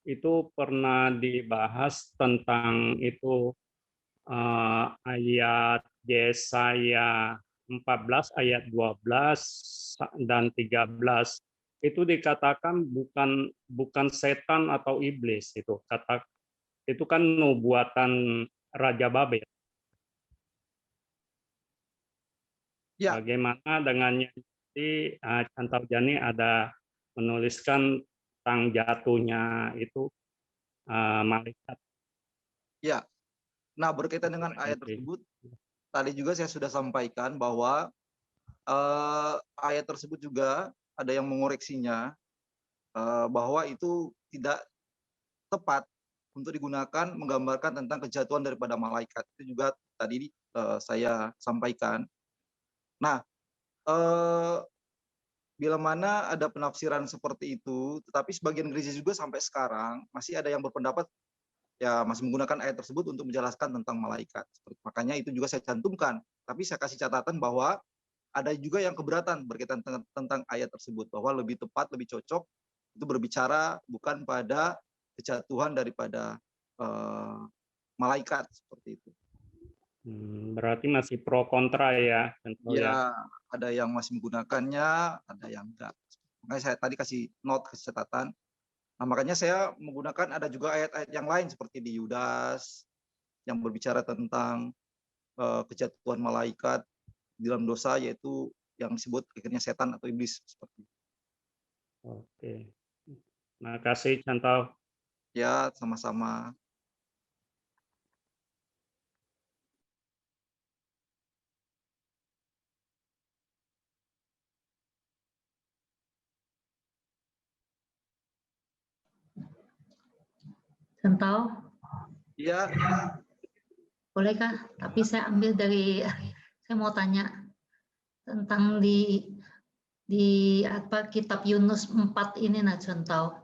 itu pernah dibahas tentang itu ayat Yesaya 14 ayat 12 dan 13. Itu dikatakan bukan setan atau iblis itu. Itu kan nubuatan Raja Babel. Ya. Bagaimana dengannya nanti Cantal Jani ada menuliskan tentang jatuhnya itu malaikat. Ya. Nah, berkaitan dengan ayat tersebut, tadi juga saya sudah sampaikan bahwa ayat tersebut juga ada yang mengoreksinya bahwa itu tidak tepat untuk digunakan menggambarkan tentang kejatuhan daripada malaikat. Itu juga tadi saya sampaikan. Nah, bila mana ada penafsiran seperti itu, tetapi sebagian gereja juga sampai sekarang masih ada yang berpendapat ya masih menggunakan ayat tersebut untuk menjelaskan tentang malaikat. Makanya itu juga saya cantumkan. Tapi saya kasih catatan bahwa ada juga yang keberatan berkaitan tentang ayat tersebut, bahwa lebih tepat, lebih cocok itu berbicara bukan pada kejatuhan daripada malaikat seperti itu. Berarti masih pro kontra ya, Chantal ya. Ya, ada yang masih menggunakannya, ada yang enggak. Makanya saya tadi kasih note, kasih catatan. Nah, makanya saya menggunakan ada juga ayat-ayat yang lain seperti di Yudas yang berbicara tentang kejatuhan malaikat di dalam dosa, yaitu yang disebut akhirnya setan atau iblis seperti itu. Oke. Makasih Chantal. Ya, sama-sama. Chantal, Iya, bolehkah? Tapi saya ambil dari, saya mau tanya tentang di apa kitab Yunus 4 ini, nah Chantal.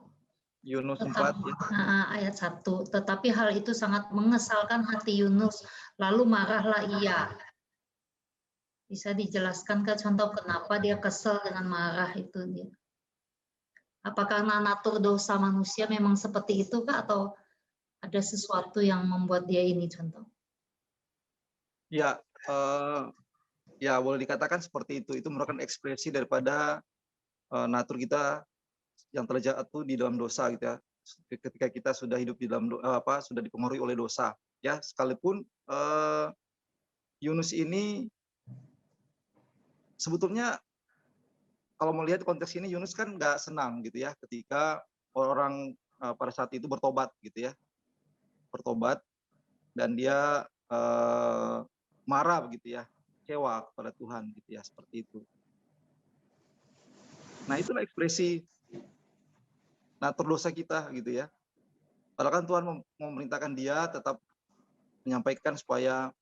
Yunus 4 ya. Ayat 1. Tetapi hal itu sangat mengesalkan hati Yunus, lalu marahlah ia. Bisa dijelaskan ke Chantal kenapa dia kesal dengan marah itu dia? Apa karena natur dosa manusia memang seperti itu kah, atau ada sesuatu yang membuat dia ini, Chantal? Ya, ya boleh dikatakan seperti itu. Itu merupakan ekspresi daripada natur kita yang terjatuh di dalam dosa gitu ya. Ketika kita sudah hidup di dalam sudah dipengaruhi oleh dosa, ya sekalipun Yunus ini sebetulnya kalau melihat konteks ini Yunus kan nggak senang gitu ya ketika orang pada saat itu bertobat gitu ya, bertobat dan dia marah begitu ya, kecewa kepada Tuhan gitu ya, seperti itu. Nah itulah ekspresi natur dosa kita gitu ya. Padahal kan Tuhan memerintahkan dia tetap menyampaikan supaya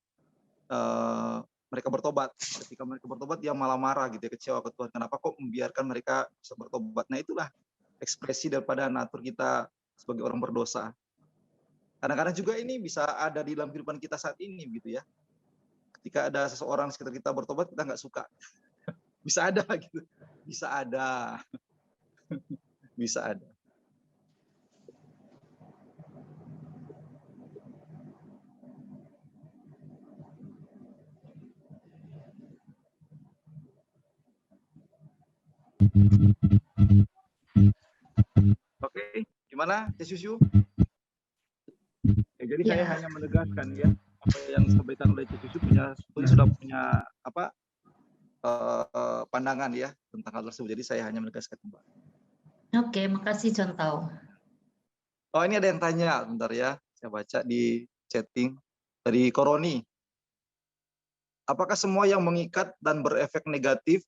mereka bertobat. Ketika mereka bertobat dia malah marah gitu ya, kecewa ke Tuhan. Kenapa kok membiarkan mereka bisa bertobat? Nah itulah ekspresi daripada natur kita sebagai orang berdosa. Kadang-kadang juga ini bisa ada di dalam kehidupan kita saat ini gitu ya. Ketika ada seseorang sekitar kita bertobat, kita nggak suka. Bisa ada gitu. Bisa ada. Bisa ada. Oke, gimana Cesusu? Ya, jadi saya hanya menegaskan ya apa yang disampaikan oleh Cesusu sudah punya apa pandangan ya tentang hal tersebut. Jadi saya hanya menegaskan kembali. Oke, makasih Chantal. Oh ini ada yang tanya, bentar ya, saya baca di chatting dari Koroni. Apakah semua yang mengikat dan berefek negatif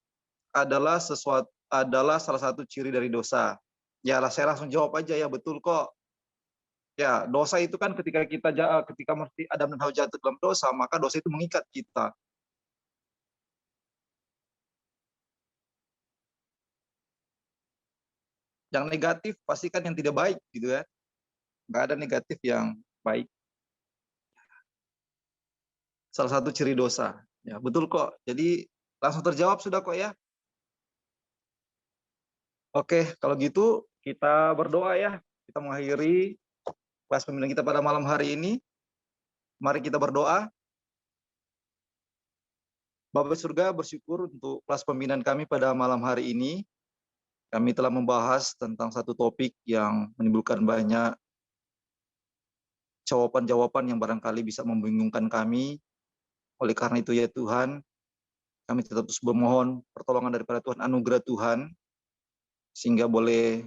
adalah salah satu ciri dari dosa? Ya, saya langsung jawab aja ya, betul kok. Ya, dosa itu kan ketika mesti Adam dan Hawa jatuh dalam dosa, maka dosa itu mengikat kita. Yang negatif pastikan yang tidak baik gitu ya. Nggak ada negatif yang baik. Salah satu ciri dosa. Ya, betul kok. Jadi langsung terjawab sudah kok ya. Oke, kalau gitu kita berdoa ya. Kita mengakhiri kelas pembinaan kita pada malam hari ini. Mari kita berdoa. Bapak surga, bersyukur untuk kelas pembinaan kami pada malam hari ini. Kami telah membahas tentang satu topik yang menimbulkan banyak jawaban-jawaban yang barangkali bisa membingungkan kami. Oleh karena itu ya Tuhan, kami tetap terus memohon pertolongan daripada Tuhan, anugerah Tuhan, sehingga boleh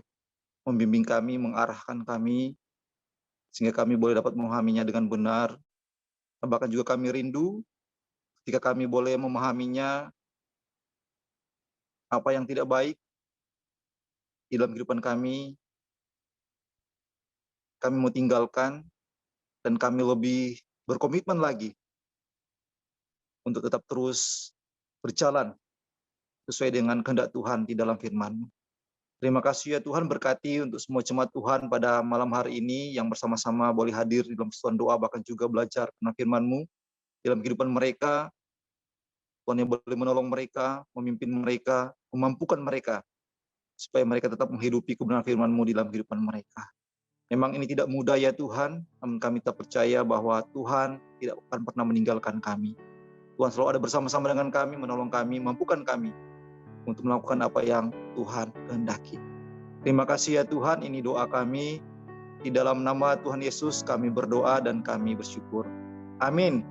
membimbing kami, mengarahkan kami, sehingga kami boleh dapat memahaminya dengan benar. Bahkan juga kami rindu ketika kami boleh memahaminya, apa yang tidak baik di dalam kehidupan kami mau tinggalkan, dan kami lebih berkomitmen lagi untuk tetap terus berjalan sesuai dengan kehendak Tuhan di dalam firman-Mu. Terima kasih ya Tuhan, berkati untuk semua jemaat Tuhan pada malam hari ini yang bersama-sama boleh hadir di dalam persekutuan doa, bahkan juga belajar tentang firman-Mu dalam kehidupan mereka. Tuhan yang boleh menolong mereka, memimpin mereka, memampukan mereka, supaya mereka tetap menghidupi kebenaran firman-Mu di dalam kehidupan mereka. Memang ini tidak mudah ya Tuhan, namun kami tak percaya bahwa Tuhan tidak akan pernah meninggalkan kami. Tuhan selalu ada bersama-sama dengan kami, menolong kami, mampukan kami untuk melakukan apa yang Tuhan kehendaki. Terima kasih ya Tuhan, ini doa kami. Di dalam nama Tuhan Yesus kami berdoa dan kami bersyukur. Amin.